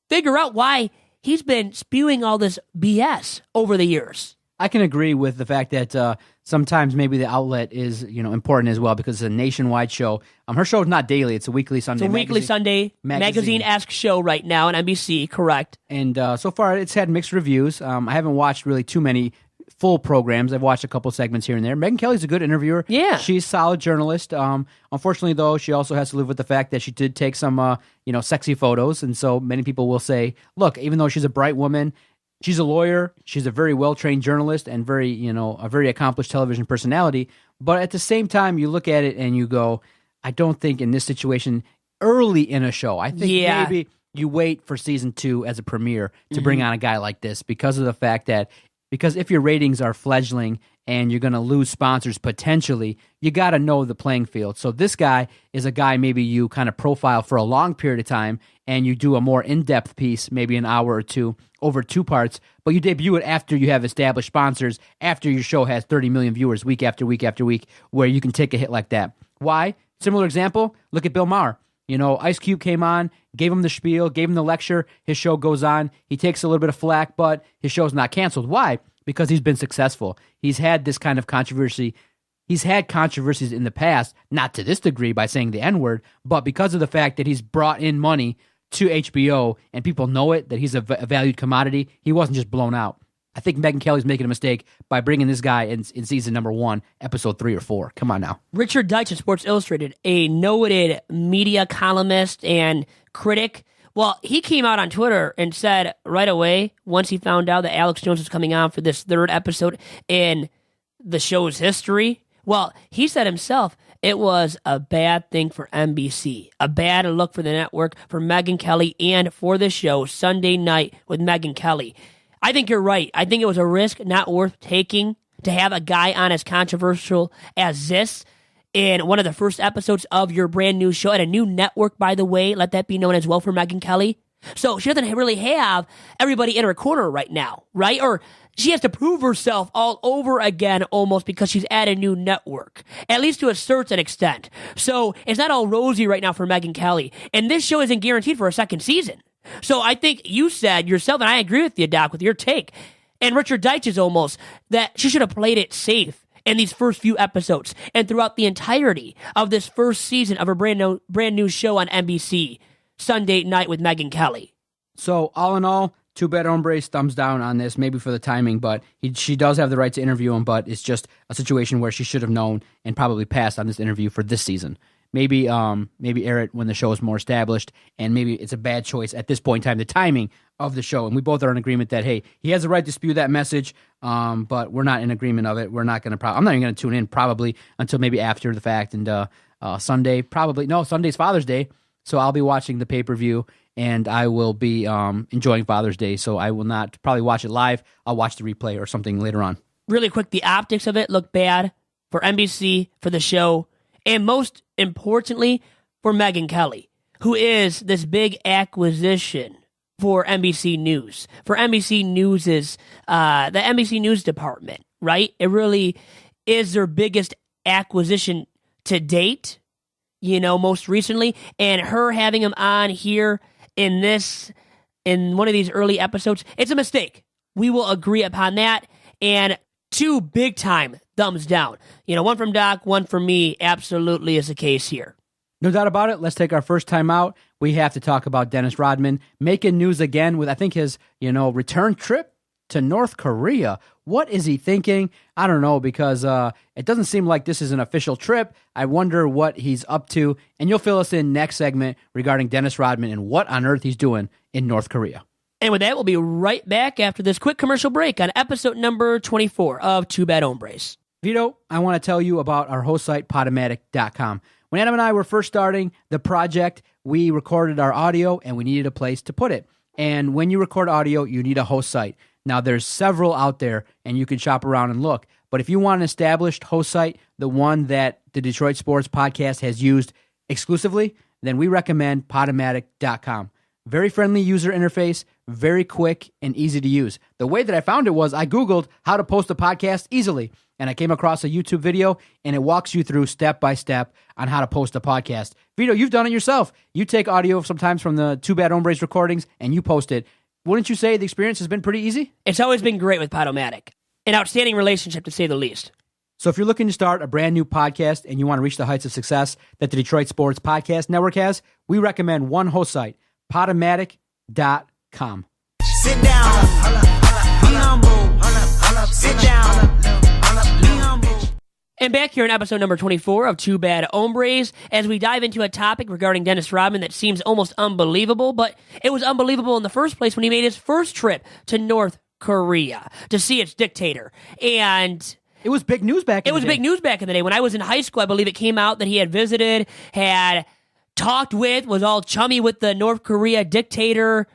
figure out why he's been spewing all this BS over the years. I can agree with the fact that sometimes maybe the outlet is important as well because it's a nationwide show. Her show is not daily; it's a weekly Sunday. It's a weekly Sunday magazine-esque show right now on NBC. Correct. And so far, it's had mixed reviews. I haven't watched really too many full programs. I've watched a couple segments here and there. Megyn Kelly's a good interviewer. Yeah. She's a solid journalist. Unfortunately, though, she also has to live with the fact that she did take some, sexy photos. And so many people will say, look, even though she's a bright woman, she's a lawyer, she's a very well-trained journalist and a very accomplished television personality. But at the same time, you look at it and you go, I don't think in this situation, early in a show, I think maybe you wait for season 2 as a premiere to bring on a guy like this because of the fact that because if your ratings are fledgling and you're going to lose sponsors potentially, you got to know the playing field. So this guy is a guy maybe you kind of profile for a long period of time and you do a more in-depth piece, maybe an hour or two, over 2 parts, but you debut it after you have established sponsors, after your show has 30 million viewers week after week after week, where you can take a hit like that. Why? Similar example, look at Bill Maher. Ice Cube came on, gave him the spiel, gave him the lecture. His show goes on. He takes a little bit of flack, but his show's not canceled. Why? Because he's been successful. He's had this kind of controversy. He's had controversies in the past, not to this degree by saying the N-word, but because of the fact that he's brought in money to HBO and people know it, that he's a valued commodity. He wasn't just blown out. I think Megyn Kelly's making a mistake by bringing this guy in season number 1, episode 3 or 4. Come on now. Richard Deitch of Sports Illustrated, a noted media columnist and critic. Well, he came out on Twitter and said right away, once he found out that Alex Jones was coming on for this 3rd episode in the show's history, well, he said himself it was a bad thing for NBC, a bad look for the network, for Megyn Kelly, and for the show Sunday Night with Megyn Kelly. I think you're right. I think it was a risk not worth taking to have a guy on as controversial as this in one of the first episodes of your brand new show at a new network, by the way. Let that be known as well for Megyn Kelly. So she doesn't really have everybody in her corner right now, right? Or she has to prove herself all over again almost because she's at a new network, at least to a certain extent. So it's not all rosy right now for Megyn Kelly. And this show isn't guaranteed for a 2nd season. So I think you said yourself, and I agree with you, Doc, with your take, and Richard Deitch is almost, that she should have played it safe in these first few episodes and throughout the entirety of this first season of her brand new show on NBC, Sunday Night with Megyn Kelly. So all in all, 2 Bad Hombres, thumbs down on this, maybe for the timing, but she does have the right to interview him, but it's just a situation where she should have known and probably passed on this interview for this season. Maybe air it when the show is more established, and maybe it's a bad choice at this point in time, the timing of the show. And we both are in agreement that, hey, he has the right to spew that message, but we're not in agreement of it. We're not going to I'm not even going to tune in probably until maybe after the fact. And Sunday, Sunday's Father's Day, so I'll be watching the pay-per-view, and I will be enjoying Father's Day, so I will not probably watch it live. I'll watch the replay or something later on. Really quick, the optics of it look bad for NBC, for the show, and most importantly, for Megyn Kelly. who is this big acquisition for NBC News, for NBC News's, the NBC News department, right? It really is their biggest acquisition to date, most recently. And her having him on here in one of these early episodes, it's a mistake. We will agree upon that. And 2 big time thumbs down. One from Doc, one from me. Absolutely is the case here. No doubt about it. Let's take our first time out. We have to talk about Dennis Rodman making news again with, I think, his, return trip to North Korea. What is he thinking? I don't know, because it doesn't seem like this is an official trip. I wonder what he's up to. And you'll fill us in next segment regarding Dennis Rodman and what on earth he's doing in North Korea. And with that, we'll be right back after this quick commercial break on episode number 24 of Two Bad Hombres. Vito, I want to tell you about our host site, Podomatic.com. When Adam and I were first starting the project, we recorded our audio and we needed a place to put it. And when you record audio, you need a host site. Now, there's several out there and you can shop around and look. But if you want an established host site, the one that the Detroit Sports Podcast has used exclusively, then we recommend Podomatic.com. Very friendly user interface, very quick and easy to use. The way that I found it was I Googled how to post a podcast easily, and I came across a YouTube video, and it walks you through step by step on how to post a podcast. Vito, you've done it yourself. You take audio sometimes from the Two Bad Hombres recordings, and you post it. Wouldn't you say the experience has been pretty easy? It's always been great with Podomatic. An outstanding relationship, to say the least. So if you're looking to start a brand new podcast and you want to reach the heights of success that the Detroit Sports Podcast Network has, we recommend one host site, Podomatic.com. Sit down. Be humble. Sit down. Be humble. And back here in episode number 24 of Two Bad Hombres, as we dive into a topic regarding Dennis Rodman that seems almost unbelievable, but it was unbelievable in the first place when he made his first trip to North Korea to see its dictator. And it was big news back in the day. It was big news back in the day. When I was in high school, I believe it came out that he had visited, had talked with, was all chummy with the North Korea dictator,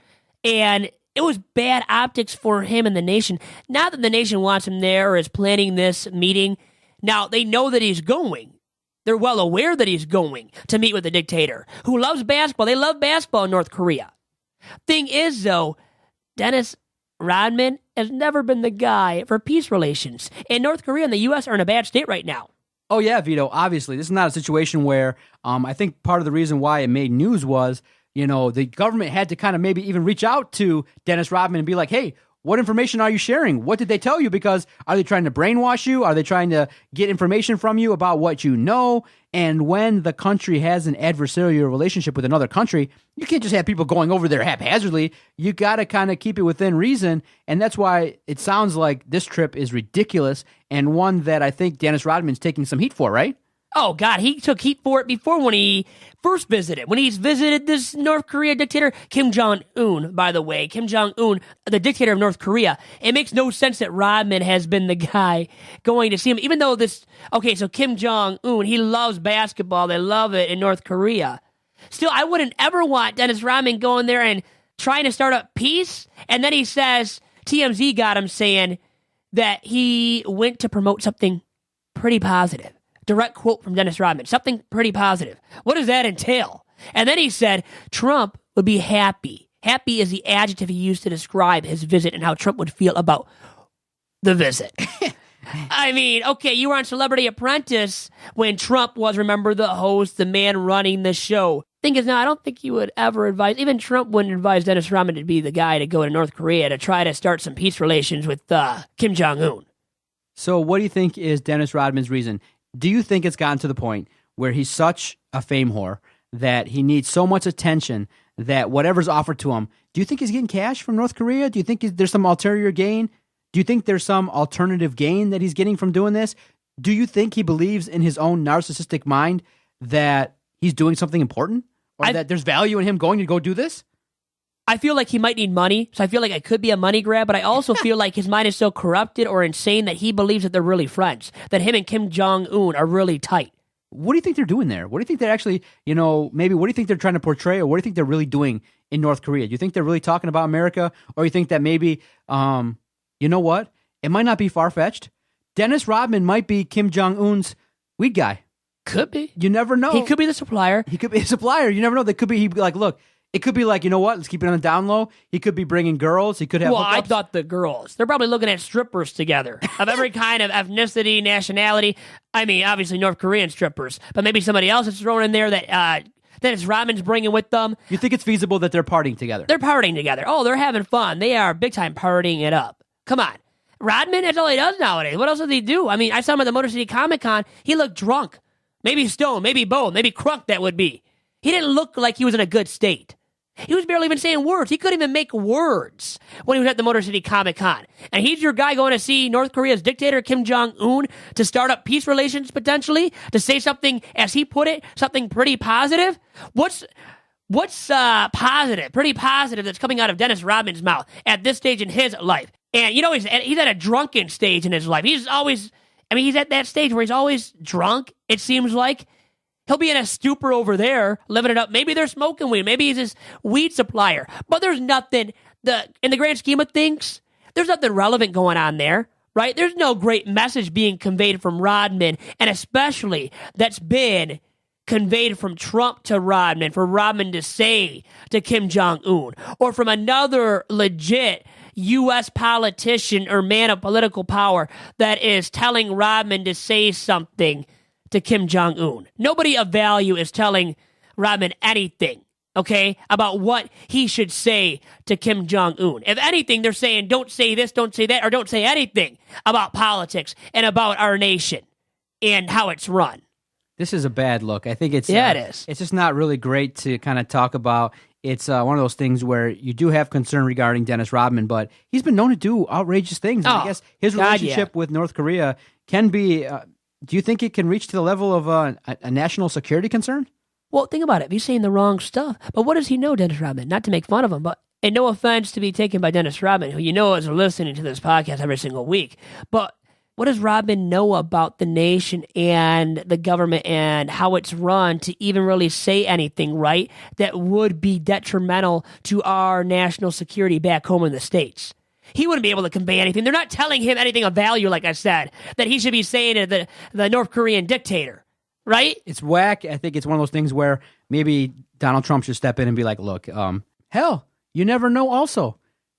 and it was bad optics for him and the nation. Not that the nation wants him there or is planning this meeting. Now, they know that he's going. They're well aware that he's going to meet with the dictator who loves basketball. They love basketball in North Korea. Thing is, though, Dennis Rodman has never been the guy for peace relations. And North Korea and the U.S. are in a bad state right now. Oh, yeah, Vito, obviously. This is not a situation where I think part of the reason why it made news was, the government had to kind of maybe even reach out to Dennis Rodman and be like, hey, what information are you sharing? What did they tell you? Because are they trying to brainwash you? Are they trying to get information from you about what you know? And when the country has an adversarial relationship with another country, you can't just have people going over there haphazardly. You got to kind of keep it within reason. And that's why it sounds like this trip is ridiculous and one that I think Dennis Rodman's taking some heat for, right? Oh, God, he took heat for it before when he first visited. When he's visited this North Korea dictator, Kim Jong-un, by the way. Kim Jong-un, the dictator of North Korea. It makes no sense that Rodman has been the guy going to see him. Even though so Kim Jong-un, he loves basketball. They love it in North Korea. Still, I wouldn't ever want Dennis Rodman going there and trying to start up peace. And then he says, TMZ got him saying that he went to promote something pretty positive. Direct quote from Dennis Rodman, something pretty positive. What does that entail? And then he said Trump would be happy. Happy is the adjective he used to describe his visit and how Trump would feel about the visit. I mean, okay, you were on Celebrity Apprentice when Trump was, remember, the host, the man running the show. Thing is, now, I don't think you would ever advise, even Trump wouldn't advise Dennis Rodman to be the guy to go to North Korea to try to start some peace relations with Kim Jong-un. So what do you think is Dennis Rodman's reason? Do you think it's gotten to the point where he's such a fame whore that he needs so much attention that whatever's offered to him, do you think he's getting cash from North Korea? Do you think there's some ulterior gain? Do you think there's some alternative gain that he's getting from doing this? Do you think he believes in his own narcissistic mind that he's doing something important? Or that there's value in him going to go do this? I feel like he might need money, so I feel like it could be a money grab, but I also feel like his mind is so corrupted or insane that he believes that they're really friends, that him and Kim Jong-un are really tight. What do you think they're doing there? What do you think they're actually, maybe what do you think they're trying to portray, or what do you think they're really doing in North Korea? Do you think they're really talking about America, or you think that maybe, you know what? It might not be far-fetched. Dennis Rodman might be Kim Jong-un's weed guy. Could be. You never know. He could be the supplier. He could be a supplier. You never know. They could be. He'd be like, look. It could be like, you know what? Let's keep it on the down low. He could be bringing girls. He could have. Well, hookups. I thought the girls. They're probably looking at strippers together of every kind of ethnicity, nationality. I mean, obviously North Korean strippers, but maybe somebody else is thrown in there that Dennis Rodman's bringing with them. You think it's feasible that they're partying together? They're partying together. Oh, they're having fun. They are big time partying it up. Come on. Rodman, that's all he does nowadays. What else does he do? I mean, I saw him at the Motor City Comic Con. He looked drunk. Maybe stoned, maybe both, maybe crunk that would be. He didn't look like he was in a good state. He was barely even saying words. He couldn't even make words when he was at the Motor City Comic Con. And he's your guy going to see North Korea's dictator, Kim Jong-un, to start up peace relations potentially, to say something, as he put it, something pretty positive. What's positive, pretty positive that's coming out of Dennis Rodman's mouth at this stage in his life? And, you know, he's at a drunken stage in his life. He's at that stage where he's always drunk, it seems like. He'll be in a stupor over there, living it up. Maybe they're smoking weed. Maybe he's his weed supplier. But there's nothing, in the grand scheme of things, there's nothing relevant going on there, right? There's no great message being conveyed from Rodman, and especially that's been conveyed from Trump to Rodman, for Rodman to say to Kim Jong-un, or from another legit U.S. politician or man of political power that is telling Rodman to say something to Kim Jong-un. Nobody of value is telling Rodman anything, okay, about what he should say to Kim Jong-un. If anything, they're saying, don't say this, don't say that, or don't say anything about politics and about our nation and how it's run. This is a bad look. I think it's... it is. It's just not really great to kind of talk about. It's one of those things where you do have concern regarding Dennis Rodman, but he's been known to do outrageous things. And I guess his relationship with North Korea can be... do you think it can reach to the level of a national security concern? Well, think about it. He's saying the wrong stuff. But what does he know, Dennis Rodman? Not to make fun of him, but and no offense to be taken by Dennis Rodman, who you know is listening to this podcast every single week. But what does Rodman know about the nation and the government and how it's run to even really say anything right that would be detrimental to our national security back home in the States? He wouldn't be able to convey anything. They're not telling him anything of value, like I said, that he should be saying to the North Korean dictator, right? It's whack. I think it's one of those things where maybe Donald Trump should step in and be like, look, hell, you never know also.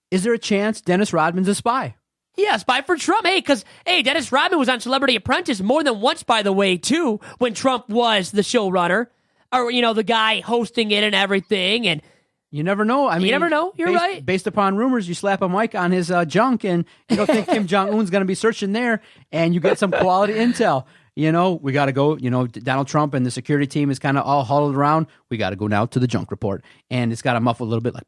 Is there a chance Dennis Rodman's a spy? Yeah, spy for Trump. Because Dennis Rodman was on Celebrity Apprentice more than once, by the way, too, when Trump was the showrunner, or, you know, the guy hosting it and everything, and... You never know. I mean, you never know. You're right. Based upon rumors, you slap a mic on his junk, and you don't think Kim Jong-un's going to be searching there, and you get some quality intel. You know, we got to go. You know, Donald Trump and the security team is kind of all huddled around. We got to go now to the junk report, and it's got a muffle a little bit like,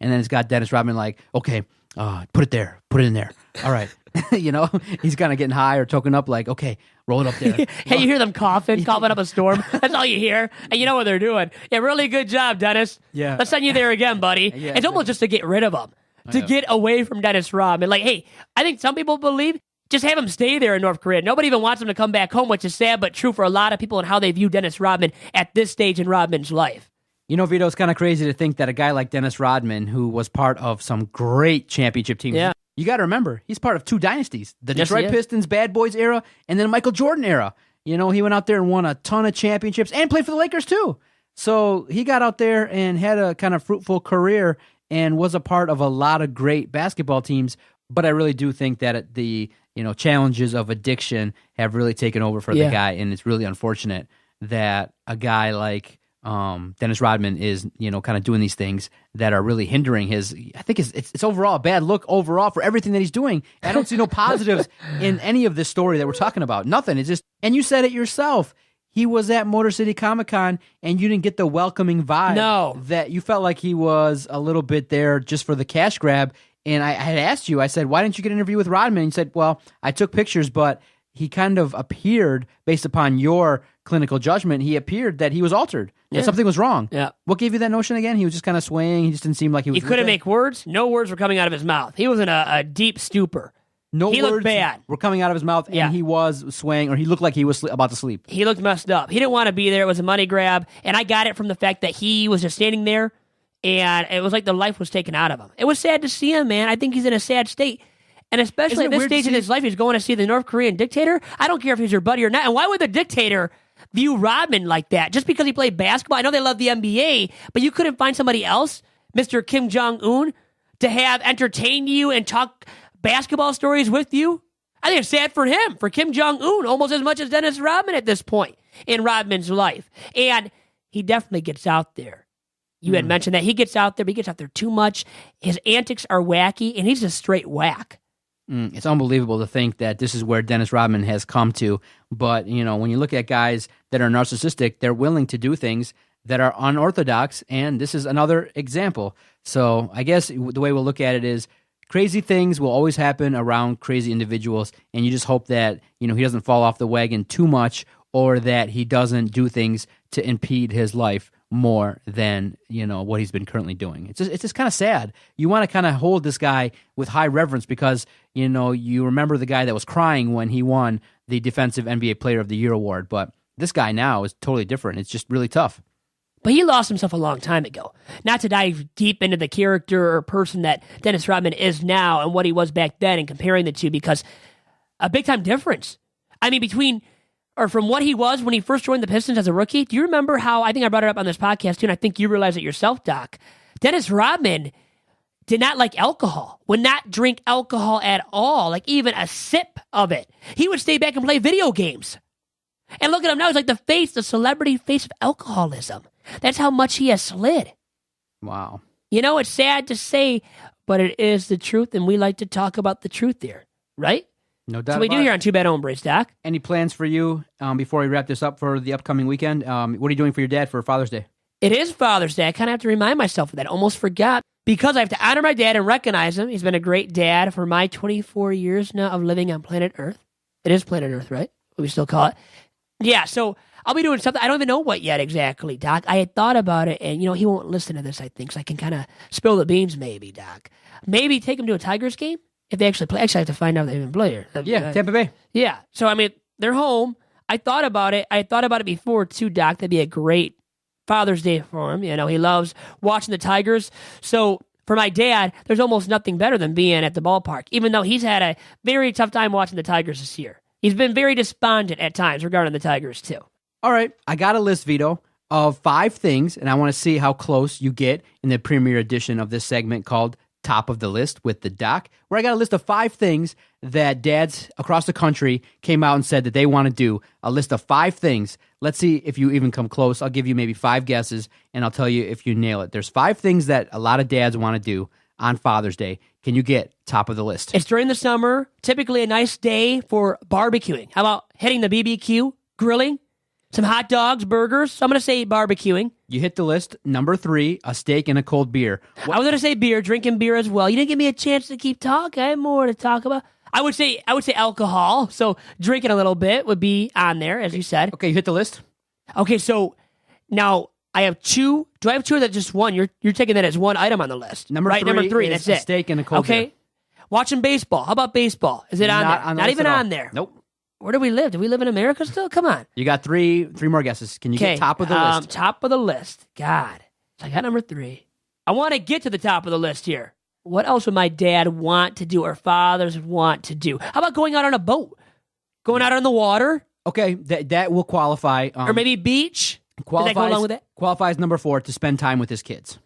and then it's got Dennis Rodman like, okay, put it there, put it in there. All right. You know, he's kind of getting high or token up like, okay, roll it up there. Hey, you hear them coughing up a storm. That's all you hear. And you know what they're doing. Yeah, really good job, Dennis. Yeah. Let's send you there again, buddy. Yeah, it's almost just to get rid of him, to get away from Dennis Rodman. Like, hey, I think some people believe just have him stay there in North Korea. Nobody even wants him to come back home, which is sad but true for a lot of people and how they view Dennis Rodman at this stage in Rodman's life. You know, Vito, it's kind of crazy to think that a guy like Dennis Rodman, who was part of some great championship teams, you got to remember, he's part of two dynasties, the Detroit Pistons Bad Boys era and then the Michael Jordan era. You know, he went out there and won a ton of championships and played for the Lakers too. So he got out there and had a kind of fruitful career and was a part of a lot of great basketball teams. But I really do think that the challenges of addiction have really taken over for the guy, and it's really unfortunate that a guy like Dennis Rodman is, kind of doing these things that are really hindering his. I think it's overall a bad look overall for everything that he's doing. I don't see no positives in any of this story that we're talking about. Nothing. It's just, and you said it yourself. He was at Motor City Comic Con, and you didn't get the welcoming vibe. No, that you felt like he was a little bit there just for the cash grab. And I had asked you. I said, "Why didn't you get an interview with Rodman?" And you said, "Well, I took pictures, but he kind of appeared, based upon your clinical judgment, he appeared that he was altered, that something was wrong." Yeah. What gave you that notion again? He was just kind of swaying. He just didn't seem like he was. He couldn't make words. No words were coming out of his mouth. He was in a deep stupor. No he words looked bad. Were coming out of his mouth, and he was swaying, or he looked like he was about to sleep. He looked messed up. He didn't want to be there. It was a money grab, and I got it from the fact that he was just standing there, and it was like the life was taken out of him. It was sad to see him, man. I think he's in a sad state. And especially at this stage in his life, he's going to see the North Korean dictator. I don't care if he's your buddy or not. And why would the dictator view Rodman like that just because he played basketball. I know they love the NBA, but you couldn't find somebody else, Mr. Kim Jong-un, to have entertain you and talk basketball stories with you? I think it's sad for him, for Kim Jong-un, almost as much as Dennis Rodman at this point in Rodman's life. And he definitely gets out there. You had mentioned that he gets out there, but he gets out there too much. His antics are wacky, and he's a straight whack. It's unbelievable to think that this is where Dennis Rodman has come to. But, when you look at guys that are narcissistic, they're willing to do things that are unorthodox, and this is another example. So I guess the way we'll look at it is crazy things will always happen around crazy individuals, and you just hope that, he doesn't fall off the wagon too much, or that he doesn't do things to impede his life more than, what he's been currently doing. It's just kind of sad. You want to kind of hold this guy with high reverence because, you remember the guy that was crying when he won the Defensive NBA Player of the Year award, but this guy now is totally different. It's just really tough. But he lost himself a long time ago. Not to dive deep into the character or person that Dennis Rodman is now and what he was back then and comparing the two, because a big-time difference. I mean, from what he was when he first joined the Pistons as a rookie, do you remember how, I think I brought it up on this podcast too, and I think you realized it yourself, Doc, Dennis Rodman did not like alcohol, would not drink alcohol at all, like even a sip of it. He would stay back and play video games. And look at him now, he's like the celebrity face of alcoholism. That's how much he has slid. Wow. It's sad to say, but it is the truth, and we like to talk about the truth here, right? No doubt. So we do here on Two Bad Hombres, Doc. Any plans for you before we wrap this up for the upcoming weekend? What are you doing for your dad for Father's Day? It is Father's Day. I kind of have to remind myself of that. Almost forgot, because I have to honor my dad and recognize him. He's been a great dad for my 24 years now of living on planet Earth. It is planet Earth, right? What we still call it. Yeah, so I'll be doing something. I don't even know what yet exactly, Doc. I had thought about it, and, he won't listen to this, I think, so I can kind of spill the beans maybe, Doc. Maybe take him to a Tigers game if they actually play. Actually, I have to find out if they even play here. Yeah, Tampa Bay. Yeah, so, I mean, they're home. I thought about it. I thought about it before, too, Doc. That'd be a great Father's Day for him. He loves watching the Tigers. So for my dad, there's almost nothing better than being at the ballpark, even though he's had a very tough time watching the Tigers this year. He's been very despondent at times regarding the Tigers, too. All right, I got a list, Vito, of 5 things, and I want to see how close you get in the premiere edition of this segment called Top of the List with the Doc, where I got a list of 5 things that dads across the country came out and said that they want to do. A list of 5 things. Let's see if you even come close. I'll give you maybe 5 guesses, and I'll tell you if you nail it. There's 5 things that a lot of dads want to do on Father's Day. Can you get top of the list? It's during the summer, typically a nice day for barbecuing. How about hitting the BBQ, grilling, some hot dogs, burgers? So I'm going to say barbecuing. You hit the list. Number 3, a steak and a cold beer. I was going to say beer, drinking beer as well. You didn't give me a chance to keep talking. I have more to talk about. I would say alcohol. So drinking a little bit would be on there, as you said. Okay, you hit the list. Okay, so now I have 2. Do I have 2 or that just 1? You're taking that as one item on the list. Number 3 that's a it. steak and a cold beer. Okay. Watching baseball. How about baseball? Is it on there? Not even on there. Nope. Where do we live? Do we live in America still? Come on. You got 3 more guesses. Can you get top of the list? Top of the list. God. So I got number 3. I want to get to the top of the list here. What else would my dad want to do or fathers want to do? How about going out on a boat? Going out on the water? Okay, that will qualify. Or maybe beach? Does that go along with that? Qualifies number 4 to spend time with his kids.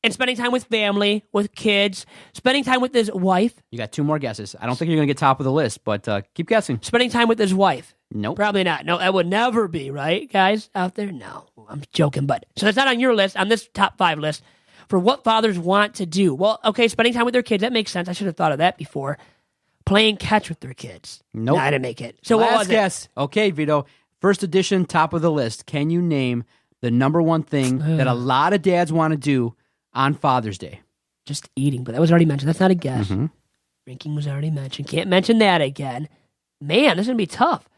And spending time with family, with kids, spending time with his wife. You got 2 more guesses. I don't think you're going to get top of the list, but keep guessing. Spending time with his wife. Nope. Probably not. No, that would never be, right, guys out there? No, I'm joking. But so that's not on your list, on this top 5 list, for what fathers want to do. Well, okay, spending time with their kids, that makes sense. I should have thought of that before. Playing catch with their kids. Nope. No, I didn't make it. So what was guess. it? Okay, Vito. First edition, top of the list. Can you name the number 1 thing that a lot of dads want to do on Father's Day? Just eating, but that was already mentioned. That's not a guess. Mm-hmm. Drinking was already mentioned. Can't mention that again. Man, this is going to be tough.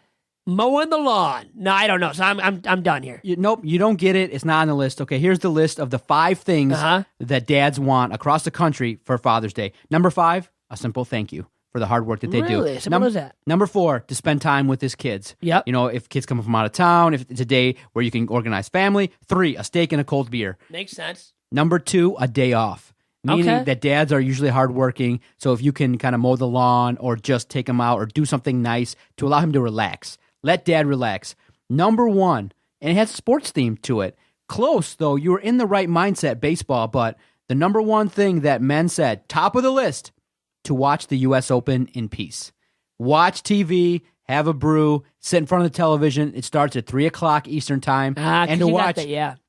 Mowing the lawn. No, I don't know. So I'm done here. Nope, you don't get it. It's not on the list. Okay, here's the list of the 5 things that dads want across the country for Father's Day. Number 5, a simple thank you for the hard work that they do. Really? Simple as that. Number 4, to spend time with his kids. Yep. If kids come from out of town, if it's a day where you can organize family. 3, a steak and a cold beer. Makes sense. Number 2, a day off. Meaning that dads are usually hardworking, so if you can kind of mow the lawn or just take him out or do something nice to allow him to relax. Let dad relax. Number 1, and it has a sports theme to it. Close, though. You were in the right mindset, baseball, but the number 1 thing that men said, top of the list, to watch the U.S. Open in peace. Watch TV, have a brew, sit in front of the television. It starts at 3 o'clock Eastern time. And to watch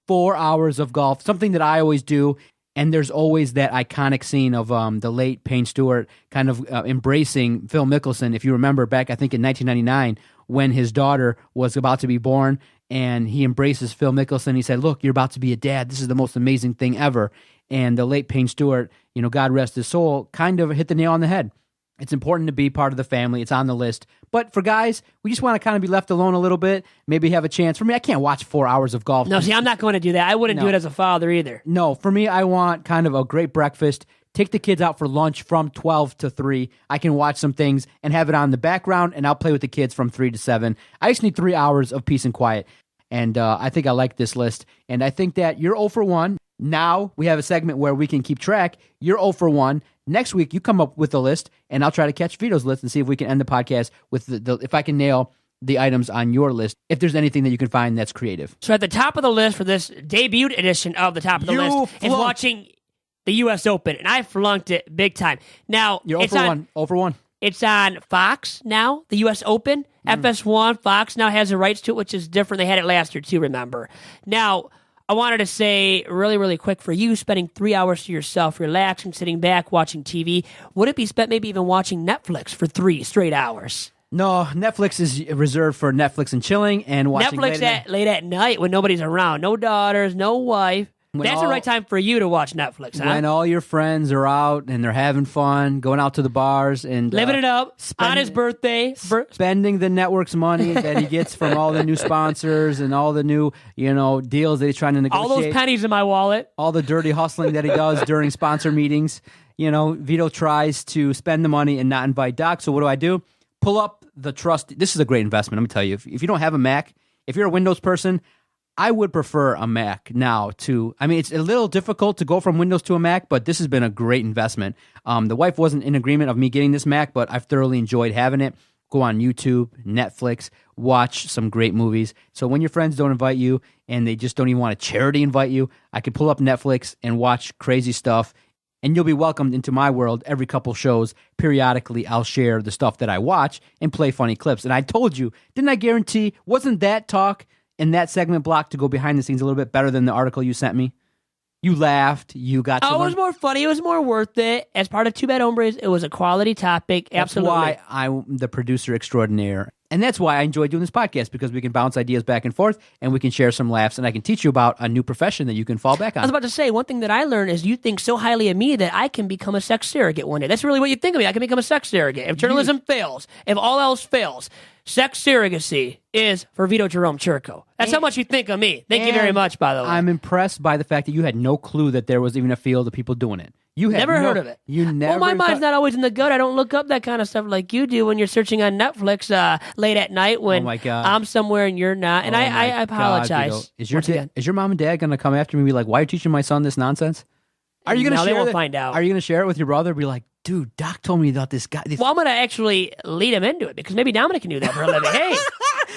4 hours of golf, something that I always do. And there's always that iconic scene of the late Payne Stewart kind of embracing Phil Mickelson. If you remember back, I think in 1999, when his daughter was about to be born, and he embraces Phil Mickelson. He said, look, you're about to be a dad. This is the most amazing thing ever. And the late Payne Stewart, God rest his soul, kind of hit the nail on the head. It's important to be part of the family. It's on the list. But for guys, we just want to kind of be left alone a little bit, maybe have a chance. For me, I can't watch 4 hours of golf. No, see, I'm not going to do that. I wouldn't do it as a father either. No, for me, I want kind of a great breakfast. Take the kids out for lunch from 12 to 3. I can watch some things and have it on the background, and I'll play with the kids from 3 to 7. I just need 3 hours of peace and quiet. And I think I like this list. And I think that you're 0 for 1. Now we have a segment where we can keep track. You're 0 for 1. Next week, you come up with a list, and I'll try to catch Vito's list and see if we can end the podcast with if I can nail the items on your list, if there's anything that you can find that's creative. So at the top of the list for this debut edition of the top of the list is watching the U.S. Open, and I flunked it big time. Now, you're 0 for 1. It's on Fox now, the U.S. Open. FS1, Fox now has the rights to it, which is different. They had it last year too, remember. Now, I wanted to say really, really quick, for you, spending 3 hours to yourself, relaxing, sitting back, watching TV, would it be spent maybe even watching Netflix for 3 straight hours? No, Netflix is reserved for Netflix and chilling and watching Netflix late at night when nobody's around. No daughters, no wife. That's the right time for you to watch Netflix, huh? When all your friends are out and they're having fun, going out to the bars and living it up on his birthday, spending the network's money that he gets from all the new sponsors and all the new, deals that he's trying to negotiate. All those pennies in my wallet. All the dirty hustling that he does during sponsor meetings. Vito tries to spend the money and not invite Doc. So what do? Pull up the trust. This is a great investment. Let me tell you. If you don't have a Mac, if you're a Windows person, I would prefer a Mac now it's a little difficult to go from Windows to a Mac, but this has been a great investment. The wife wasn't in agreement of me getting this Mac, but I've thoroughly enjoyed having it. Go on YouTube, Netflix, watch some great movies. So when your friends don't invite you and they just don't even want a charity invite you, I can pull up Netflix and watch crazy stuff, and you'll be welcomed into my world. Every couple shows, periodically, I'll share the stuff that I watch and play funny clips. And I told you, didn't I guarantee, wasn't that talk in that segment block to go behind the scenes a little bit better than the article you sent me? You laughed. You got to it was more funny. It was more worth it. As part of Two Bad Hombres, it was a quality topic. Absolutely. That's why I'm the producer extraordinaire. And that's why I enjoy doing this podcast, because we can bounce ideas back and forth and we can share some laughs, and I can teach you about a new profession that you can fall back on. I was about to say, one thing that I learned is you think so highly of me that I can become a sex surrogate one day. That's really what you think of me. I can become a sex surrogate. If journalism fails, if all else fails, sex surrogacy is for Vito Chirco. That's how much you think of me. Thank you very much, by the way. I'm impressed by the fact that you had no clue that there was even a field of people doing it. You had never heard of it. You never. Well, my mind's not always in the gut. I don't look up that kind of stuff like you do when you're searching on Netflix late at night when I'm somewhere and you're not. And I apologize. God, is your mom and dad going to come after me and be like, why are you teaching my son this nonsense? Are you going to share it? They won't find out. Are you going to share it with your brother? Be like, dude, Doc told me about this guy. Well, I'm going to actually lead him into it, because maybe Dominic can do that for a living. Hey,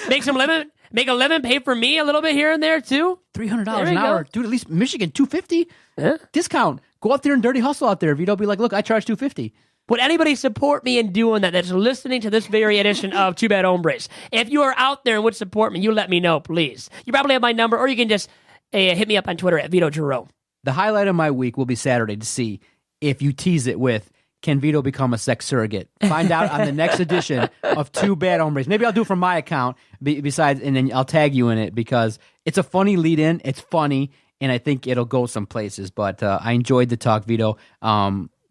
make a living, pay for me a little bit here and there too. $300 an hour. Dude, at least Michigan, $250. Yeah. Discount. Go out there and dirty hustle out there. Vito, be like, look, I charge $250. Would anybody support me in doing that? That's listening to this very edition of Two Bad Hombres. If you are out there and would support me, you let me know, please. You probably have my number, or you can just hit me up on Twitter at Vito Chirco. The highlight of my week will be Saturday to see if you tease it with, can Vito become a sex surrogate? Find out on the next edition of Two Bad Hombres. Maybe I'll do it from my account besides, and then I'll tag you in it, because it's a funny lead in. It's funny, and I think it'll go some places. But I enjoyed the talk, Vito.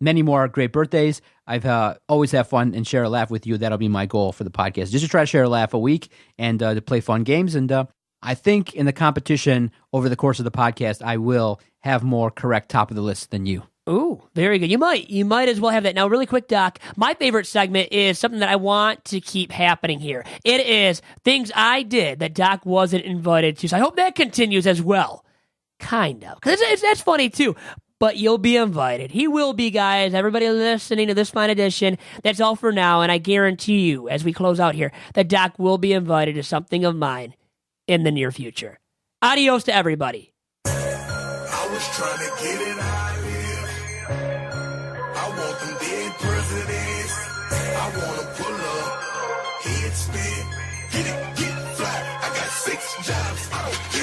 Many more great birthdays. I've always have fun and share a laugh with you. That'll be my goal for the podcast, just to try to share a laugh a week and to play fun games. And I think in the competition over the course of the podcast, I will have more correct top of the list than you. Ooh, very good. You might as well have that. Now, really quick, Doc, my favorite segment is something that I want to keep happening here. It is things I did that Doc wasn't invited to. So I hope that continues as well. Kind of. Because that's funny, too. But you'll be invited. He will be, guys. Everybody listening to this fine edition, that's all for now. And I guarantee you, as we close out here, that Doc will be invited to something of mine in the near future. Adios to everybody. I was trying to get it how I live. I want them dead presidents. I want to pull up, head spin, get it, get fly. I got 6 jobs. I don't care.